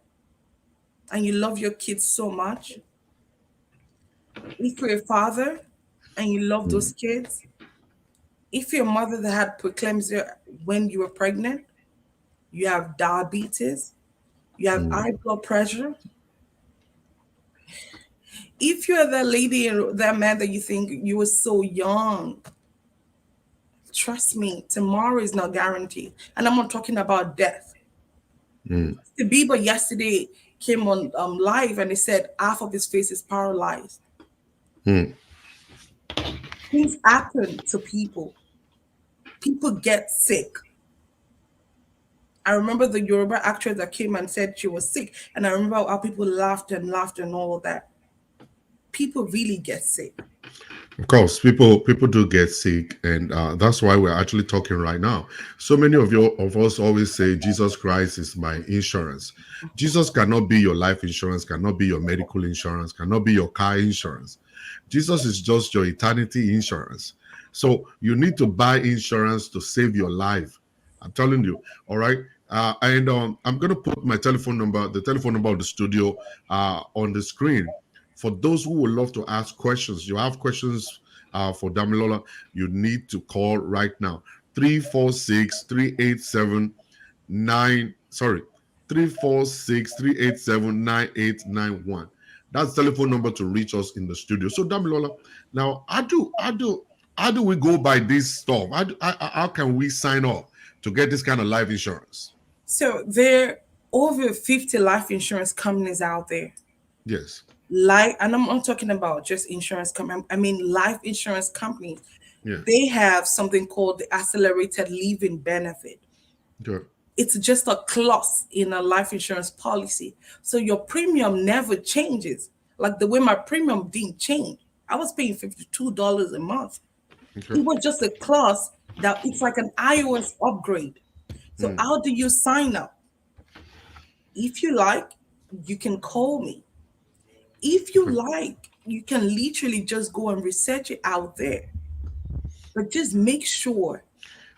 and you love your kids so much, if you're a father and you love mm, those kids, if you're a mother that had preeclampsia when you were pregnant, you have diabetes, you have mm. high blood pressure, if you're that lady and that man that you think you were so young, trust me, tomorrow is not guaranteed. And I'm not talking about death. Mm, The Bieber yesterday came on live and they said half of his face is paralyzed. mm, Things happen to people. People get sick. I remember the Yoruba actress that came and said she was sick. And I remember how people laughed and laughed and all that. People really get sick. of course, people do get sick, and that's why we're actually talking right now. So many of us always say Jesus Christ is my insurance. Jesus cannot be your life insurance, cannot be your medical insurance, cannot be your car insurance. Jesus is just your eternity insurance. So you need to buy insurance to save your life. I'm telling you. All right. And I'm going to put my telephone number, the telephone number of the studio, on the screen. For those who would love to ask questions, you have questions for Damilola, you need to call right now. 346-387-9, sorry, 346-387-9891. That's the telephone number to reach us in the studio. So Damilola, now how do we go by this stuff? How can we sign up to get this kind of life insurance? So there are over 50 life insurance companies out there. Yes. Life, and I'm not talking about just insurance company. I mean life insurance companies. Yeah. They have something called the accelerated living benefit. Good. It's just a clause in a life insurance policy. So your premium never changes. Like the way my premium didn't change. I was paying $52 a month. Okay. It was just a clause that it's like an iOS upgrade. So Mm, how do you sign up? If you like, you can call me. If you okay. like, you can literally just go and research it out there. But just make sure.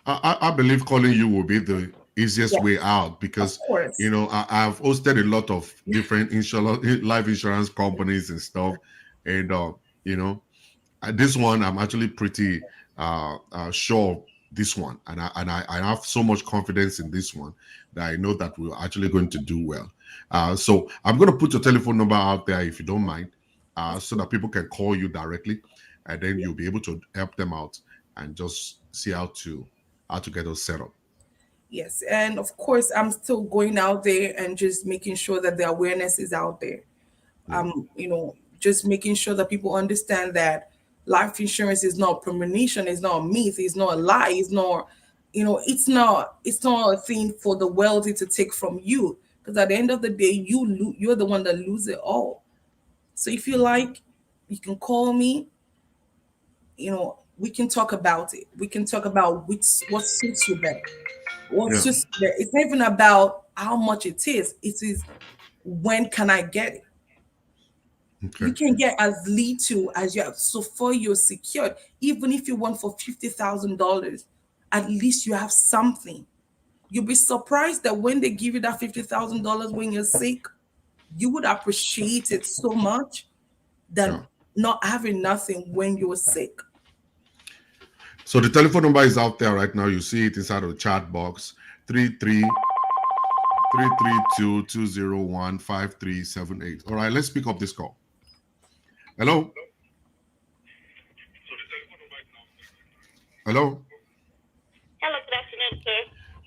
I believe calling you will be the easiest Yeah, way out of because course. I've hosted a lot of different insurance life insurance companies and stuff, and you know this one I'm actually pretty sure of this one, and I have so much confidence in this one that I know that we're actually going to do well. So I'm going to put your telephone number out there if you don't mind, so that people can call you directly, and then you'll be able to help them out and just see how to get us set up. Yes. And of course, I'm still going out there and just making sure that the awareness is out there. Yeah, Just making sure that people understand that life insurance is not premonition, it's not a myth, it's not a lie, it's not, it's not a thing for the wealthy to take from you. Because at the end of the day, you're the one that lose it all. So if you like, you can call me. We can talk about it. We can talk about what suits you better. What yeah, suits you better. It's not even about how much it is. It is when can I get it? okay, You can get as little as you have. So far you're secured. Even if you want for $50,000, at least you have something. You'll be surprised that when they give you that $50,000 when you're sick, you would appreciate it so much yeah. than not having nothing when you're sick. So the telephone number is out there right now. You see it inside of the chat box. 33332015378. All right, let's pick up this call. Hello. Hello. Hello, good afternoon, sir.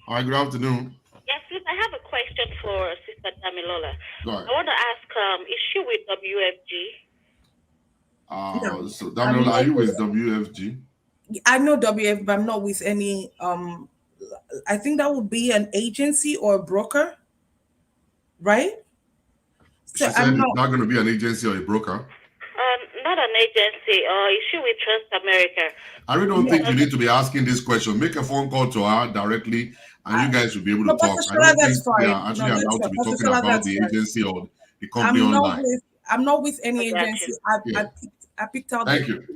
All right, good afternoon. Yes, please, I have a question for Sister Damilola. Go I ahead. want to ask, is she with WFG? No, So I'm Damilola, are not you with. with WFG? I know WF, but I'm not with any. I think that would be an agency or a broker, right? So She said I'm it's not. not going to be an agency or a broker. Not an agency. Is she with Trust America? I really don't think No, you need to be asking this question. Make a phone call to her directly, and I, you guys will be able no, to Pastor talk. I Shola, don't that's think we fine. are actually No, that's allowed fine. to be Pastor talking Shola, about that's the fine. agency or the company I'm not online. with. I'm not with I any got agency. you. I Yeah. picked. I picked out the. Thank you. I All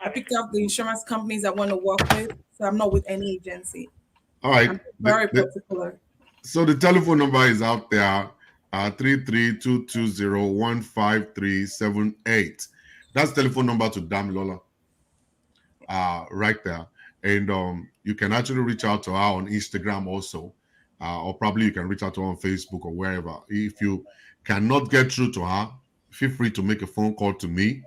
right. picked out the insurance companies I want to work with. So I'm not with any agency. All right. I'm very particular. So the telephone number is out there, 332201537. That's the telephone number to Damilola, right there. And you can actually reach out to her on Instagram also, or probably you can reach out to her on Facebook or wherever. If you cannot get through to her, feel free to make a phone call to me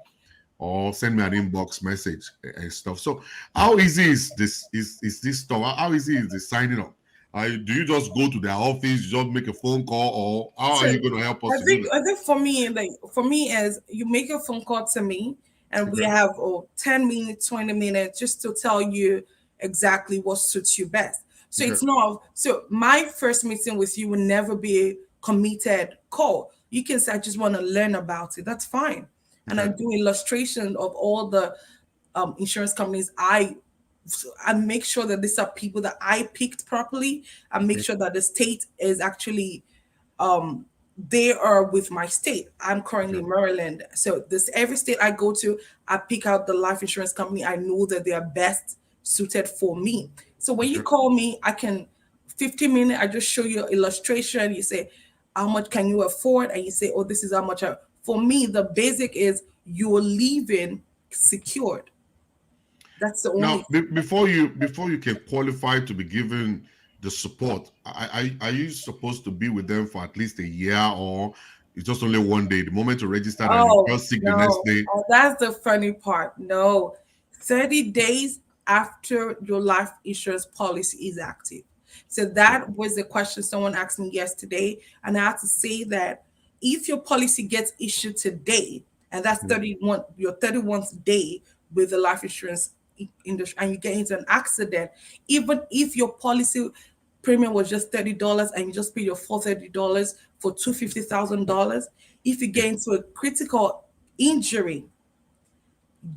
or send me an inbox message and stuff. So, how easy is this? Is this stuff? How easy is the signing up? Do you just go to their office, you just make a phone call, or how are So you going to help us I to do think that? I think for me, like for me is you make a phone call to me and we Okay, have 10 minutes, 20 minutes just to tell you exactly what suits you best. So okay, it's not so my first meeting with you will never be a committed call. You can say I just want to learn about it. That's fine. And I okay, do illustration of all the insurance companies I make sure that these are people that I picked properly. I make okay, sure that the state is actually they are with my state. I'm currently okay, in Maryland. So this every state I go to, I pick out the life insurance company I know that they are best suited for me. So when you okay, call me, I can 15 minutes, I just show you illustration. You say, how much can you afford? And you say, oh, this is how much For me, the basic is you're leaving secured. That's the only. Now, before you can qualify to be given the support, are you supposed to be with them for at least a year, or it's just only one day? The moment you register and you Oh, feel sick the next no. day. Oh, that's the funny part. No. 30 days after your life insurance policy is active. So that was the question someone asked me yesterday. And I have to say that if your policy gets issued today, and that's 31, your 31st day with the life insurance industry, and you get into an accident, even if your policy premium was just $30 and you just pay your full $30 for $250,000, if you get into a critical injury,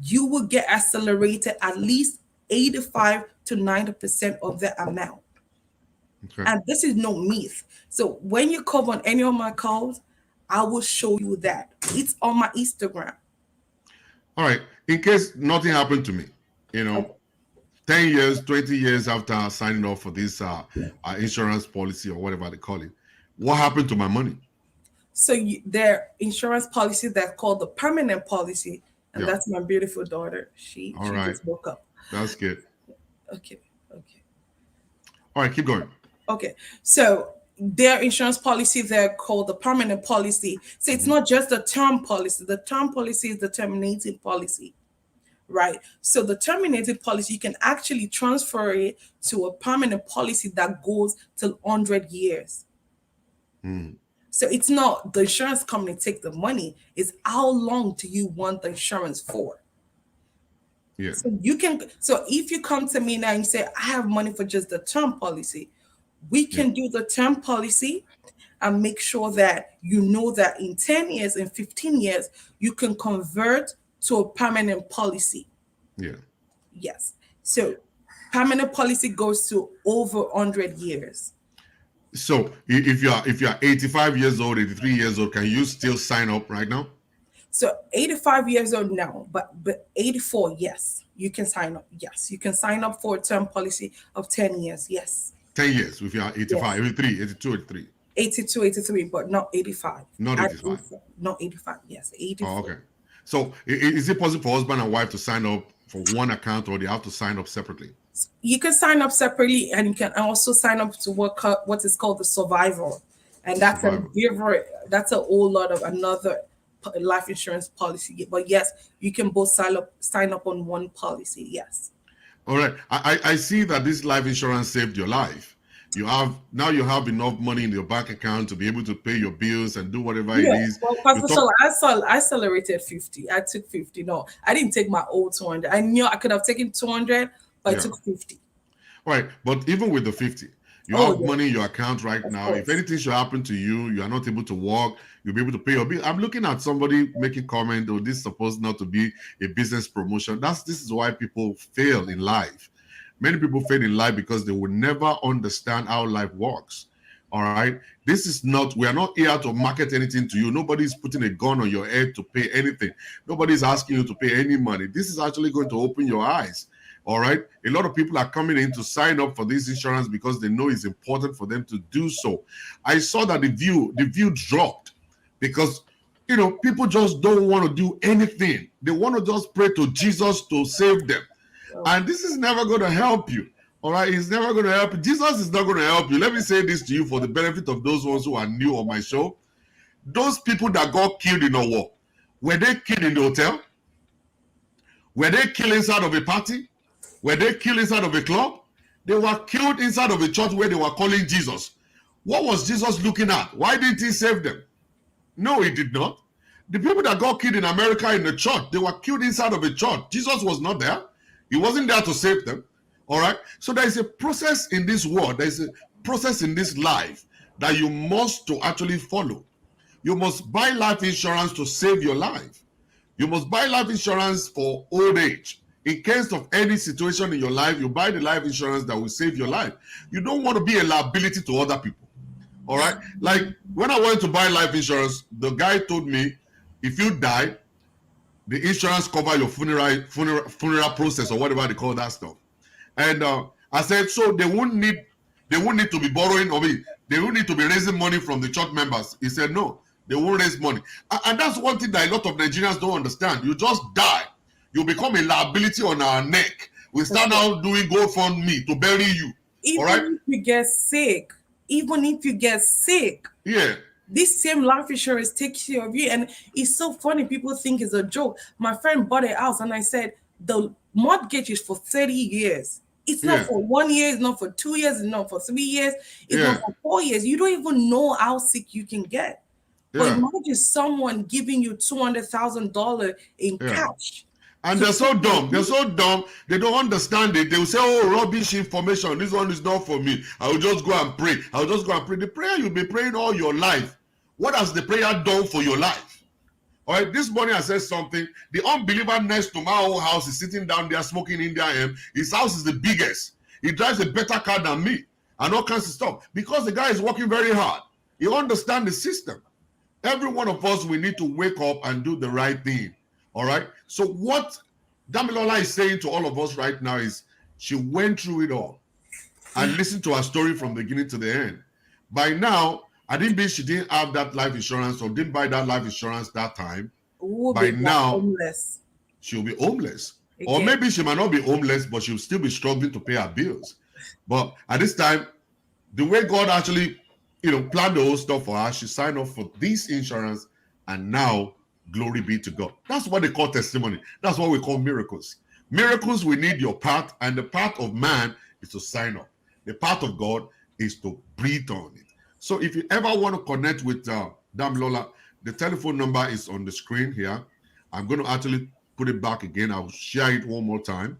you will get accelerated at least 85 to 90% of the amount. Okay. And this is no myth. So when you come on any of my calls, I will show you that. It's on my Instagram. All right. In case nothing happened to me, Okay. 10 years, 20 years after signing up for this insurance policy or whatever they call it, what happened to my money? So their insurance policy that's called the permanent policy, and Yeah. that's my beautiful daughter. She All right. just woke up. That's good. Okay. Okay. All right, keep going. Okay. So their insurance policy, they're called the permanent policy. So it's not just the term policy. The term policy is the terminating policy, right? So the terminated policy, you can actually transfer it to a permanent policy that goes till 100 years. So it's not the insurance company take the money. It's how long do you want the insurance for? Yeah. So if you come to me now and you say, I have money for just the term policy, we can do the term policy and make sure that you know that in 10 years and 15 years, you can convert to a permanent policy. Yeah. Yes. So permanent policy goes to over 100 years. So if you're 85 years old, 83 years old, can you still sign up right now? So 85 years old now, but 84, yes, you can sign up. Yes, you can sign up for a term policy of 10 years. Yes. 10 years if you're 85, 83, 82, 83. 82, 83, but not 85. Not 85. Not 85, yes, 84. Oh, okay. So is it possible for husband and wife to sign up for one account, or they have to sign up separately? You can sign up separately, and you can also sign up to what is called the survival. And that's a whole lot of another life insurance policy. But yes, you can both sign up on one policy. Yes. All right. I see that this life insurance saved your life. You have enough money in your bank account to be able to pay your bills and do whatever it is. Well, Pastor Shola, I accelerated 50. I took 50. No, I didn't take my old 200. I knew I could have taken 200, but I took 50. All right. But even with the 50, you have money in your account right now. If anything should happen to you, you are not able to walk, you'll be able to pay your bill. I'm looking at somebody making comment, oh, this is supposed not to be a business promotion. This is why people fail in life. Many people fail in life because they will never understand how life works. All right. We are not here to market anything to you. Nobody's putting a gun on your head to pay anything. Nobody's asking you to pay any money. This is actually going to open your eyes. All right. A lot of people are coming in to sign up for this insurance because they know it's important for them to do so. I saw that the view dropped because, people just don't want to do anything. They want to just pray to Jesus to save them. And this is never going to help you. All right. It's never going to help you. Jesus is not going to help you. Let me say this to you for the benefit of those ones who are new on my show. Those people that got killed in a war, were they killed in the hotel? Were they killed inside of a party? Were they killed inside of a club? They were killed inside of a church where they were calling Jesus. What was Jesus looking at? Why didn't he save them? No, he did not. The people that got killed in America in the church, they were killed inside of a church. Jesus was not there. He wasn't there to save them. All right. So there is a process in this world. There is a process in this life that you must to actually follow. You must buy life insurance to save your life. You must buy life insurance for old age. In case of any situation in your life, you buy the life insurance that will save your life. You don't want to be a liability to other people. All right. Like when I went to buy life insurance, the guy told me, if you die, the insurance cover your funeral process or whatever they call that stuff. And I said, so they won't need to be borrowing or they won't need to be raising money from the church members. He said, no, They won't raise money. And that's one thing that a lot of Nigerians don't understand. You just die. You become a liability on our neck. We start now doing GoFundMe to bury you. All right? Even if you get sick, even if you get sick, Yeah. this same life insurance takes care of you. And it's so funny. People think it's a joke. My friend bought a house and I said, the mortgage is for 30 years. It's not Yeah. for 1 year, it's not for 2 years, it's not for 3 years, it's not Yeah. for 4 years. You don't even know how sick you can get. But Yeah. imagine someone giving you $200,000 in Yeah. cash. And to they're so take care dumb. of They're you. so dumb. They don't understand it. They will say, "Oh, rubbish information. This one is not for me. I will just go and pray. I will just go and pray." The prayer you'll be praying all your life. What has the prayer done for your life? All right. This morning I said something. The unbeliever next to my own house is sitting down there smoking India M. His house is the biggest. He drives a better car than me, and all kinds of stuff because the guy is working very hard. He understands the system. Every one of us, we need to wake up and do the right thing. All right. So what Damilola is saying to all of us right now is she went through it all and listened to her story from the beginning to the end. By now, I didn't mean she didn't have that life insurance or didn't buy that life insurance that time. We will By be back now, homeless she'll be homeless. Or again. maybe she might not be homeless, but she'll still be struggling to pay her bills. But at this time, the way God actually, planned the whole stuff for her, she signed up for this insurance, and now, glory be to God. That's what they call testimony. That's what we call miracles. Miracles, we need your part, and the part of man is to sign up. The part of God is to breathe on it. So if you ever want to connect with Damilola, the telephone number is on the screen here. I'm going to actually put it back again. I'll share it one more time.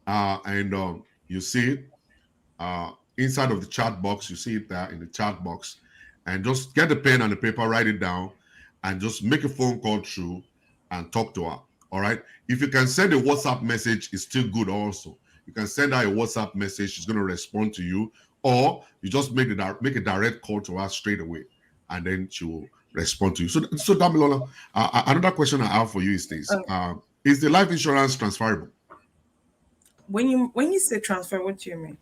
And you see it. Inside of the chat box, you see it there in the chat box, and just get the pen and the paper, write it down, and just make a phone call through and talk to her. All right. If you can send a WhatsApp message, it's still good. Also, you can send her a WhatsApp message. She's going to respond to you, or you just make a direct call to her straight away, and then she will respond to you. So Damilola, another question I have for you is this: is the life insurance transferable? When you say transfer, what do you mean?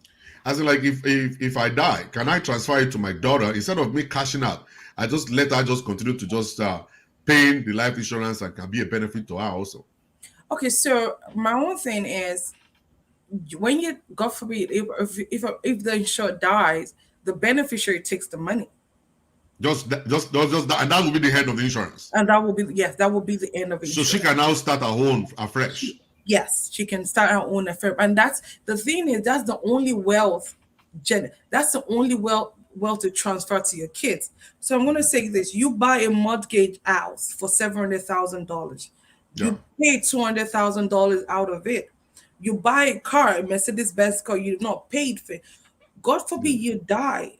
As in, like, if I die, can I transfer it to my daughter instead of me cashing out? I just let her just continue to just paying the life insurance and can be a benefit to her also. Okay, so my own thing is, when you, God forbid, if the insured dies, the beneficiary takes the money, Just that, and that will be the head of the insurance. and that will be, yes, that will be the end of So insurance. she can now start her own afresh. Yes, she can start her own affair, and that's the thing is that's the only wealth, that's the only wealth to transfer to your kids. So I'm going to say this: you buy a mortgage house for $700,000, Yeah. you pay $200,000 out of it. You buy a car, a Mercedes-Benz car, you've not paid for. God forbid you die.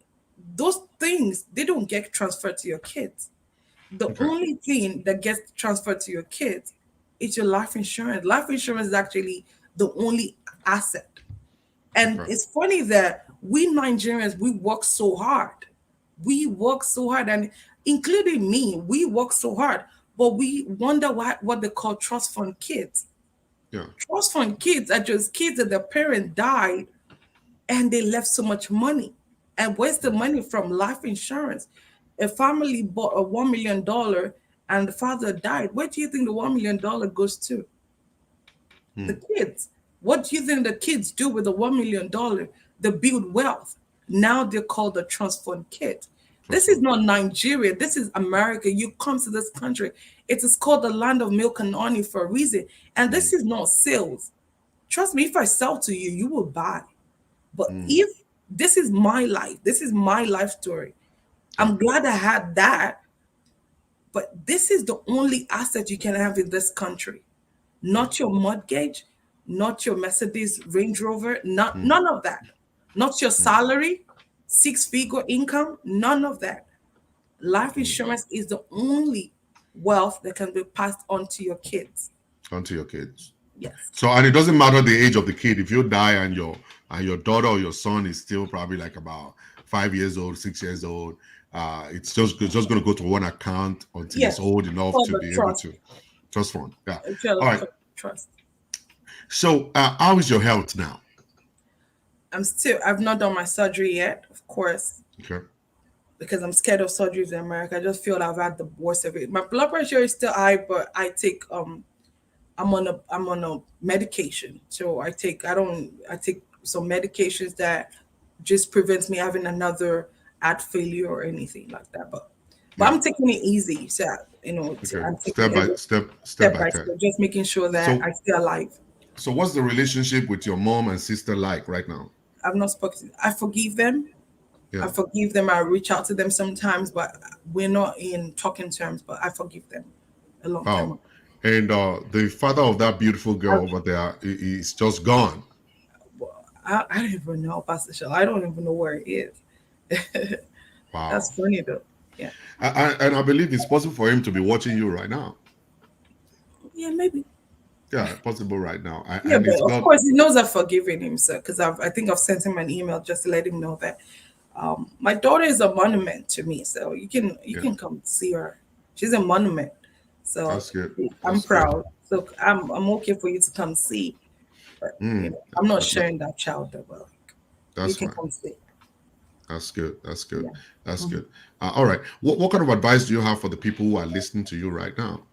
Those things, they don't get transferred to your kids. The Okay. only thing that gets transferred to your kids is your life insurance. Life insurance is actually the only asset. And Okay. it's funny that we Nigerians, we work so hard. We work so hard, and including me, we work so hard, but we wonder what they call trust fund kids. Yeah. Trust fund kids are just kids that their parent died and they left so much money. And where's the money from? Life insurance. A family bought a $1 million and the father died. Where do you think the $1 million goes to? The kids. What do you think the kids do with the $1 million? They build wealth. Now they're called the trust fund kids. This is not Nigeria. This is America. You come to this country. It is called the land of milk and honey for a reason. And this is not sales. Trust me, if I sell to you, you will buy. But if this is my life, this is my life story. I'm glad I had that. But this is the only asset you can have in this country. Not your mortgage, not your Mercedes Range Rover, none of that. Not your salary, six-figure income, none of that. Life insurance is the only wealth that can be passed on to your kids. Onto your kids. Yes. So, and it doesn't matter the age of the kid. If you die and your daughter or your son is still probably like about 5 years old, 6 years old, it's just going to go to one account until Yes. he's old enough For to the be trust. able to trust fund. Yeah. All right. Trust. So, how is your health now? I've not done my surgery yet, of course. Okay. because I'm scared of surgeries in America. I just feel I've had the worst of it. My blood pressure is still high, but I take I'm on a medication. So I take some medications that just prevents me having another heart failure or anything like that. But Yeah. I'm taking it easy. So Okay. I'm taking Step by every step, step step by by step. step, just making sure that So, I stay alive. so what's the relationship with your mom and sister like right now? I've not spoken. I forgive them. I Yeah. forgive them. I reach out to them sometimes, but we're not in talking terms. But I forgive them a long time Wow. ago. And the father of that beautiful girl over there is just gone. I don't even know, Pastor Shell. I don't even know where it is. That's Wow. funny though. Yeah. And I believe it's possible for him to be watching you right now. Yeah, maybe. Yeah, possible right now. Yeah, And but it's of God. course he knows I've forgiven him, sir. Because I think I've sent him an email just to let him know that my daughter is a monument to me. So you Yeah, can come see her. She's a monument. So that's good. I'm That's good. proud. So I'm okay for you to come see. But Mm, I'm not that- that- sharing that child though. But you that's can fine. come see. That's good. That's good. Yeah. That's Mhm. good. All right. What kind of advice do you have for the people who are listening to you right now?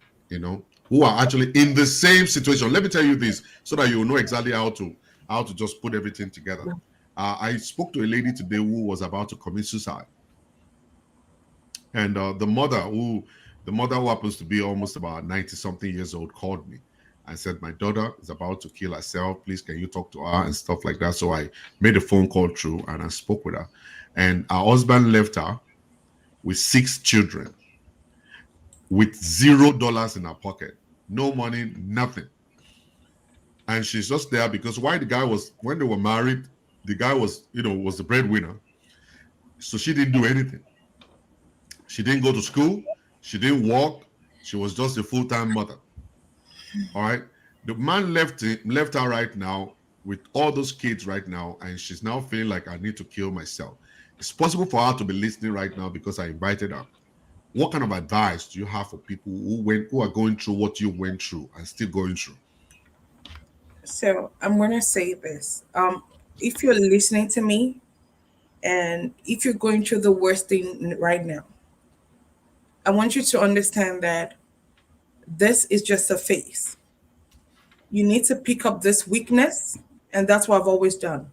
Who are actually in the same situation. Let me tell you this, so that you know exactly how to just put everything together. I spoke to a lady today who was about to commit suicide, and the mother who happens to be almost about 90 something years old called me and said my daughter is about to kill herself. Please, can you talk to her and stuff like that? So I made a phone call through and I spoke with her, and her husband left her with 6 children, with $0 in her pocket, no money, nothing. And she's just there because why the guy was when they were married, the guy was the breadwinner. So she didn't do anything. She didn't go to school, she didn't work, she was just a full-time mother. All right. The man left her right now with all those kids right now, and she's now feeling like I need to kill myself. It's possible for her to be listening right now because I invited her. What kind of advice do you have for people who are going through what you went through and still going through? So I'm gonna say this. If you're listening to me and if you're going through the worst thing right now, I want you to understand that this is just a phase. You need to pick up this weakness, and that's what I've always done.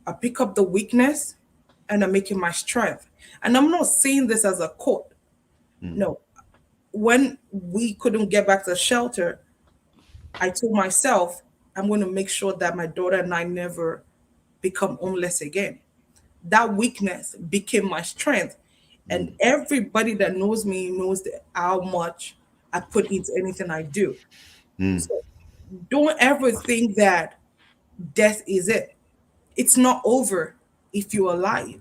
I pick up the weakness and I make it my strength. And I'm not saying this as a quote. Mm, No. When we couldn't get back to shelter, I told myself I'm going to make sure that my daughter and I never become homeless again. That weakness became my strength. And mm, everybody that knows me knows that how much I put into anything I do. mm, So don't ever think that death is it. It's not over if you're alive.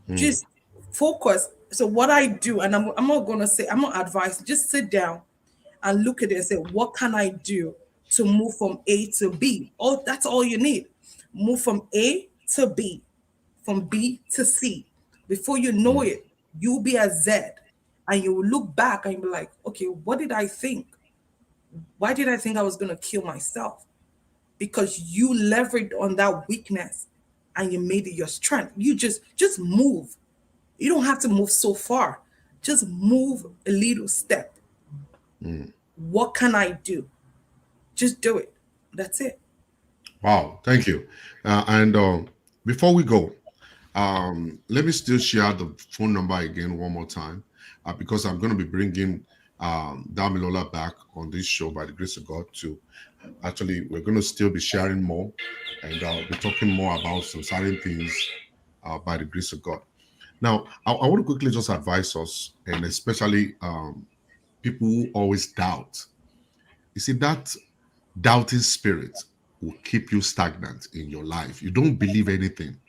mm, Just focus. So what I do, and I'm not gonna say I'm not advice. Just sit down and look at it and say, what can I do to move from A to B? Oh, that's all you need. Move from A to B, from B to C. Before you know mm, it, you'll be at Z, and you will look back and you'll be like, okay, what did I think? Why did I think I was gonna kill myself? Because you leveraged on that weakness and you made it your strength. You just move. You don't have to move so far. Just move a little step. mm. What can I do? Just do it. That's it. Wow, thank you. And before we go, let me still share the phone number again one more time, because I'm going to be bringing Damilola back on this show by the grace of God too. Actually, we're going to still be sharing more, and be talking more about some certain things by the grace of God. Now, I want to quickly just advise us, and especially people who always doubt. You see, that doubting spirit will keep you stagnant in your life. You don't believe anything.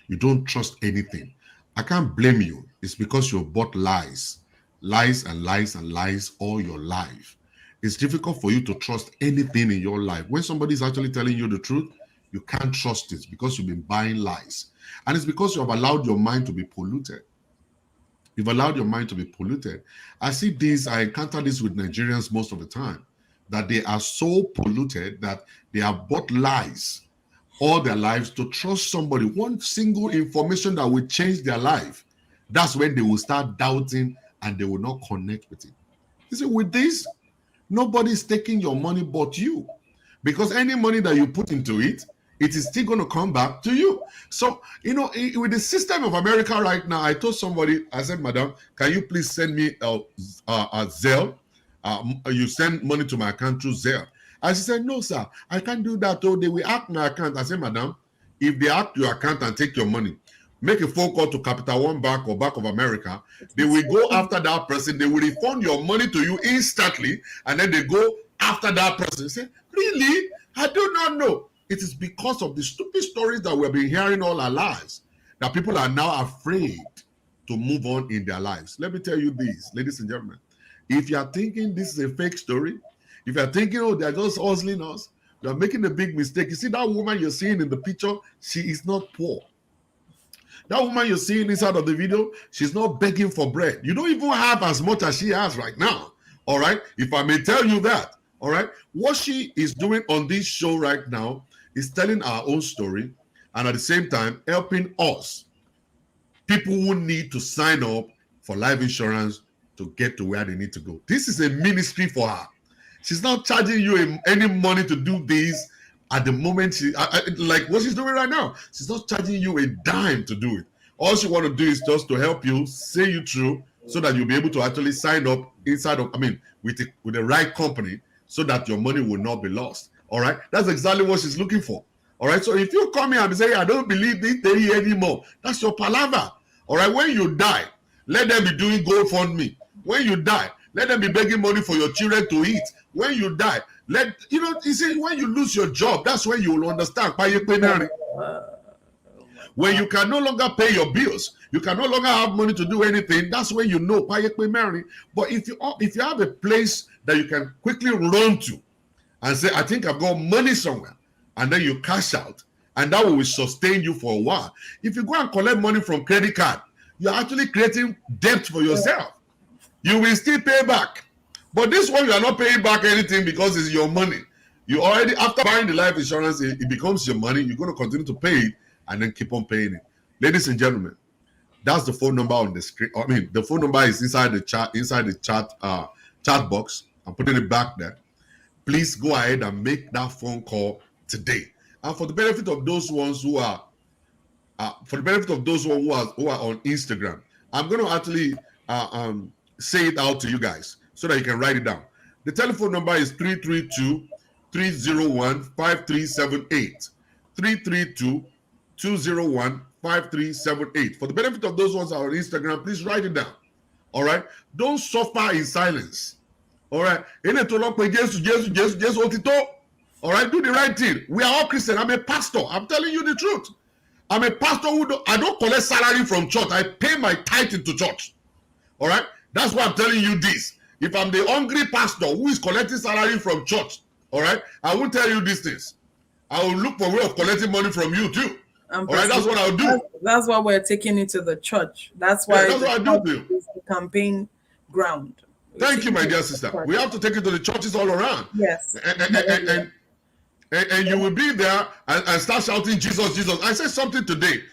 You don't trust anything. I can't blame you. It's because you've bought lies, lies and lies and lies all your life. It's difficult for you to trust anything in your life. When somebody's actually telling you the truth, you can't trust it because you've been buying lies. And it's because you have allowed your mind to be polluted. You've allowed your mind to be polluted. I encounter this with Nigerians most of the time, that they are so polluted that they have bought lies all their lives to trust somebody, one single information that will change their life. That's when they will start doubting and they will not connect with it. You see, with this, nobody's taking your money but you. Because any money that you put into it, it is still going to come back to you. So, with the system of America right now, I told somebody, I said, Madam, can you please send me a Zelle? You send money to my account through Zelle. And she said, no, sir, I can't do that. Oh, they will hack my account. I said, Madam, if they hack your account and take your money, make a phone call to Capital One Bank or Bank of America. They will go after that person. They will refund your money to you instantly. And then they go after that person. Say, really? I do not know. It is because of the stupid stories that we've been hearing all our lives that people are now afraid to move on in their lives. Let me tell you this, ladies and gentlemen. If you are thinking this is a fake story, if you are thinking, oh, they're just hustling us, you are making a big mistake. You see that woman you're seeing in the picture, she is not poor. That woman you're seeing inside of the video, she's not begging for bread. You don't even have as much as she has right now. All right? If I may tell you that. All right? What she is doing on this show right now is telling our own story and at the same time helping us, people who need to sign up for life insurance to get to where they need to go. This is a ministry for her. She's not charging you any money to do this at the moment. Like what she's doing right now. She's not charging you a dime to do it. All she want to do is just to help you, say you through, so that you'll be able to actually sign up with the right company, so that your money will not be lost. All right, that's exactly what she's looking for. All right, so if you come here and say, I don't believe this theory anymore, that's your palaver. All right, when you die, let them be doing GoFundMe. When you die, let them be begging money for your children to eat. When you die, you see, when you lose your job, that's when you will understand. When you can no longer pay your bills, you can no longer have money to do anything, that's when you know. But if you have a place that you can quickly run to and say, I think I've got money somewhere, and then you cash out, and that will sustain you for a while. If you go and collect money from credit card, you're actually creating debt for yourself. You will still pay back. But this one, you are not paying back anything because it's your money. You already, after buying the life insurance, it becomes your money. You're going to continue to pay it and then keep on paying it. Ladies and gentlemen, that's the phone number on the screen. I mean, the phone number is inside the chat box. I'm putting it back there. Please go ahead and make that phone call today. And for the benefit of those ones who are, who are on Instagram, I'm going to actually say it out to you guys so that you can write it down. The telephone number is 332-301-5378. 332-201-5378. For the benefit of those ones who are on Instagram, please write it down. All right? Don't suffer in silence. All right? All right? Do the right thing. We are all Christians. I'm a pastor. I'm telling you the truth. I'm a pastor I don't collect salary from church. I pay my tithe into church. All right? That's why I'm telling you this. If I'm the hungry pastor who is collecting salary from church, all right, I won't tell you these things. I will look for a way of collecting money from you too. All right, that's what I'll do. That's why we're taking it to the church. That's why that's what I do. It's the campaign ground. Thank you, my dear sister. We have to take it to the churches all around. Yes. And you will be there and start shouting, Jesus, Jesus. I said something today.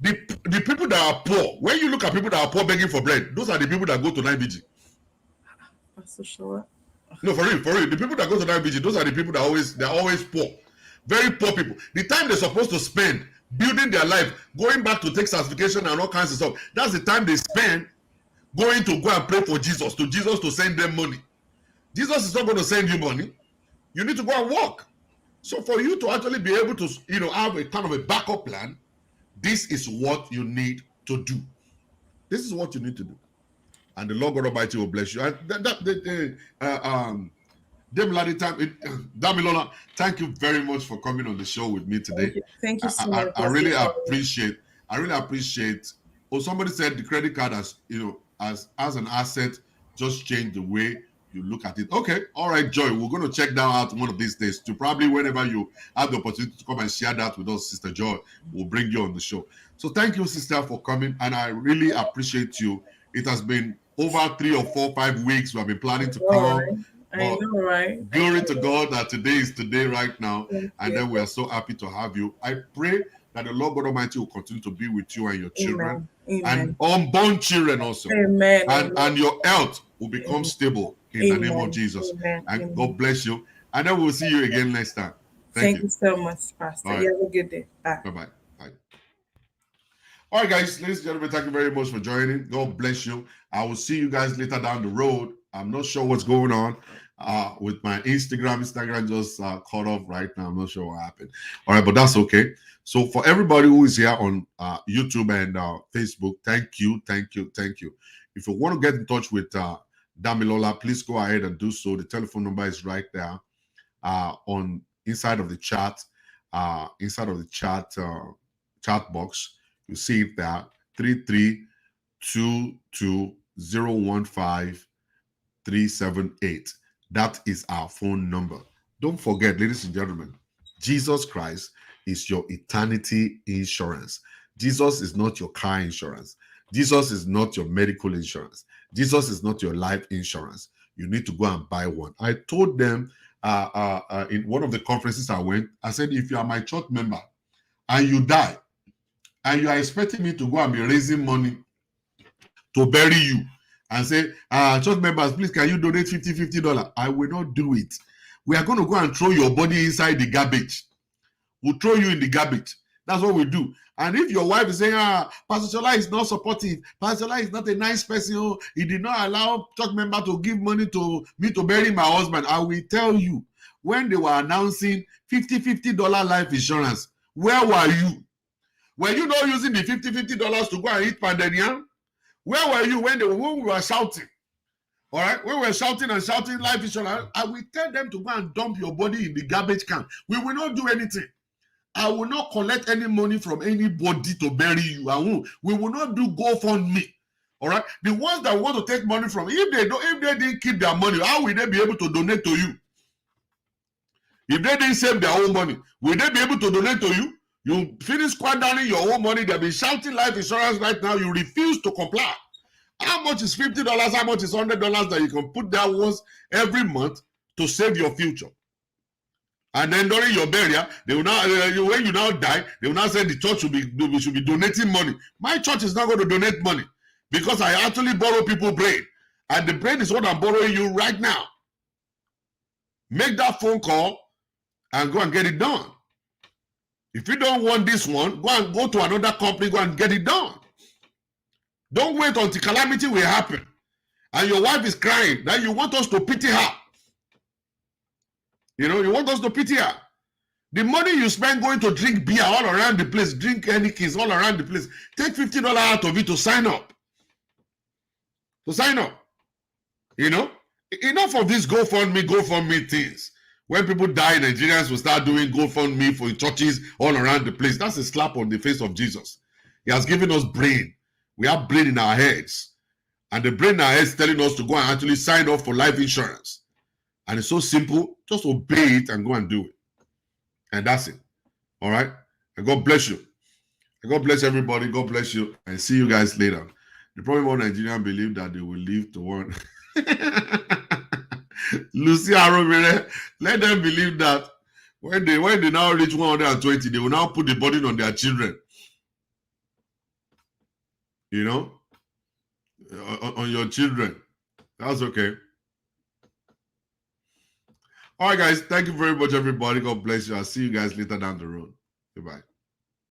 The people that are poor, when you look at people that are poor begging for bread, those are the people that go to night vigil. Pastor Shola. No, for real. The people that go to night vigil, those are the people that they're always poor. Very poor people. The time they're supposed to spend building their life, going back to take certification and all kinds of stuff, that's the time they spend going to go and pray for Jesus to send them money. Jesus is not going to send you money. You need to go and work. So for you to actually be able to, have a kind of a backup plan, this is what you need to do. This is what you need to do. And the Lord God Almighty will bless you. And Damilola, thank you very much for coming on the show with me today. Thank you so much. I really appreciate. Oh, somebody said the credit card as an asset just changed the way you look at it. Okay, all right, Joy. We're going to check that out one of these days. To probably whenever you have the opportunity to come and share that with us, Sister Joy, we'll bring you on the show. So thank you, sister, for coming, and I really appreciate you. It has been over 3 or 4, 5 weeks we have been planning to come. I know, right? Glory to God that today is today right now, and then we are so happy to have you. I pray that the Lord God Almighty will continue to be with you and your children, Amen. and unborn children also. Amen. And your health will become stable in the name of Amen. Jesus. Amen. And Amen. God bless you. And then we'll see you again next time. Thank Thank you. you so much, Pastor. All right. You have a good day. Bye. Bye-bye. Bye. All right, guys, ladies and gentlemen, thank you very much for joining. God bless you. I will see you guys later down the road. I'm not sure what's going on with my Instagram. Instagram just caught off right now. I'm not sure what happened. All right, but that's okay. So for everybody who is here on YouTube and Facebook, thank you. If you want to get in touch with Damilola, please go ahead and do so. The telephone number is right there on inside of the chat. Chat box. You see it there, 3322015-378. That is our phone number. Don't forget, ladies and gentlemen, Jesus Christ is your eternity insurance. Jesus is not your car insurance. Jesus is not your medical insurance. Jesus is not your life insurance. You need to go and buy one. I told them in one of the conferences I went, I said, if you are my church member and you die, and you are expecting me to go and be raising money to bury you and say, church members, please, can you donate $50? I will not do it. We are going to go and throw your body inside the garbage. We'll throw you in the garbage. That's what we do. And if your wife is saying, Pastor Shola is not supportive, Pastor Shola is not a nice person, oh, he did not allow church member to give money to me to bury my husband, I will tell you, when they were announcing $50 life insurance, where were you? Were you not using the $50 to go and eat pandemic? Where were you when we were shouting? All right, when we were shouting life insurance, I will tell them to go and dump your body in the garbage can. We will not do anything. I will not collect any money from anybody to bury you. We will not do GoFundMe. All right, the ones that want to take money from, if they didn't keep their money, how will they be able to donate to you? If they didn't save their own money, will they be able to donate to you? You finish squandering your own money. They've been shouting life insurance right now. You refuse to comply. How much is $50? How much is $100 that you can put that once every month to save your future? And then during your burial, they will now, when you now die, they will now say the church should be donating money. My church is not going to donate money because I actually borrow people brain. And the brain is what I'm borrowing you right now. Make that phone call and go and get it done. If you don't want this one, go to another company, go and get it done. Don't wait until calamity will happen and your wife is crying. Then you want us to pity her. You want us to pity her. The money you spend going to drink beer all around the place, drink any kids all around the place, take $50 out of it to sign up. Enough of this GoFundMe things. When people die, Nigerians will start doing GoFundMe for churches all around the place. That's a slap on the face of Jesus. He has given us brain. We have brain in our heads. And the brain in our heads is telling us to go and actually sign up for life insurance. And it's so simple. Just obey it and go and do it. And that's it. All right? And God bless you. And God bless everybody. God bless you. And see you guys later. The problem of Nigerians believe that they will live to one. Lucy Aromire, let them believe that when they now reach 120, they will now put the burden on their children. On your children. That's okay. All right, guys. Thank you very much, everybody. God bless you. I'll see you guys later down the road. Goodbye.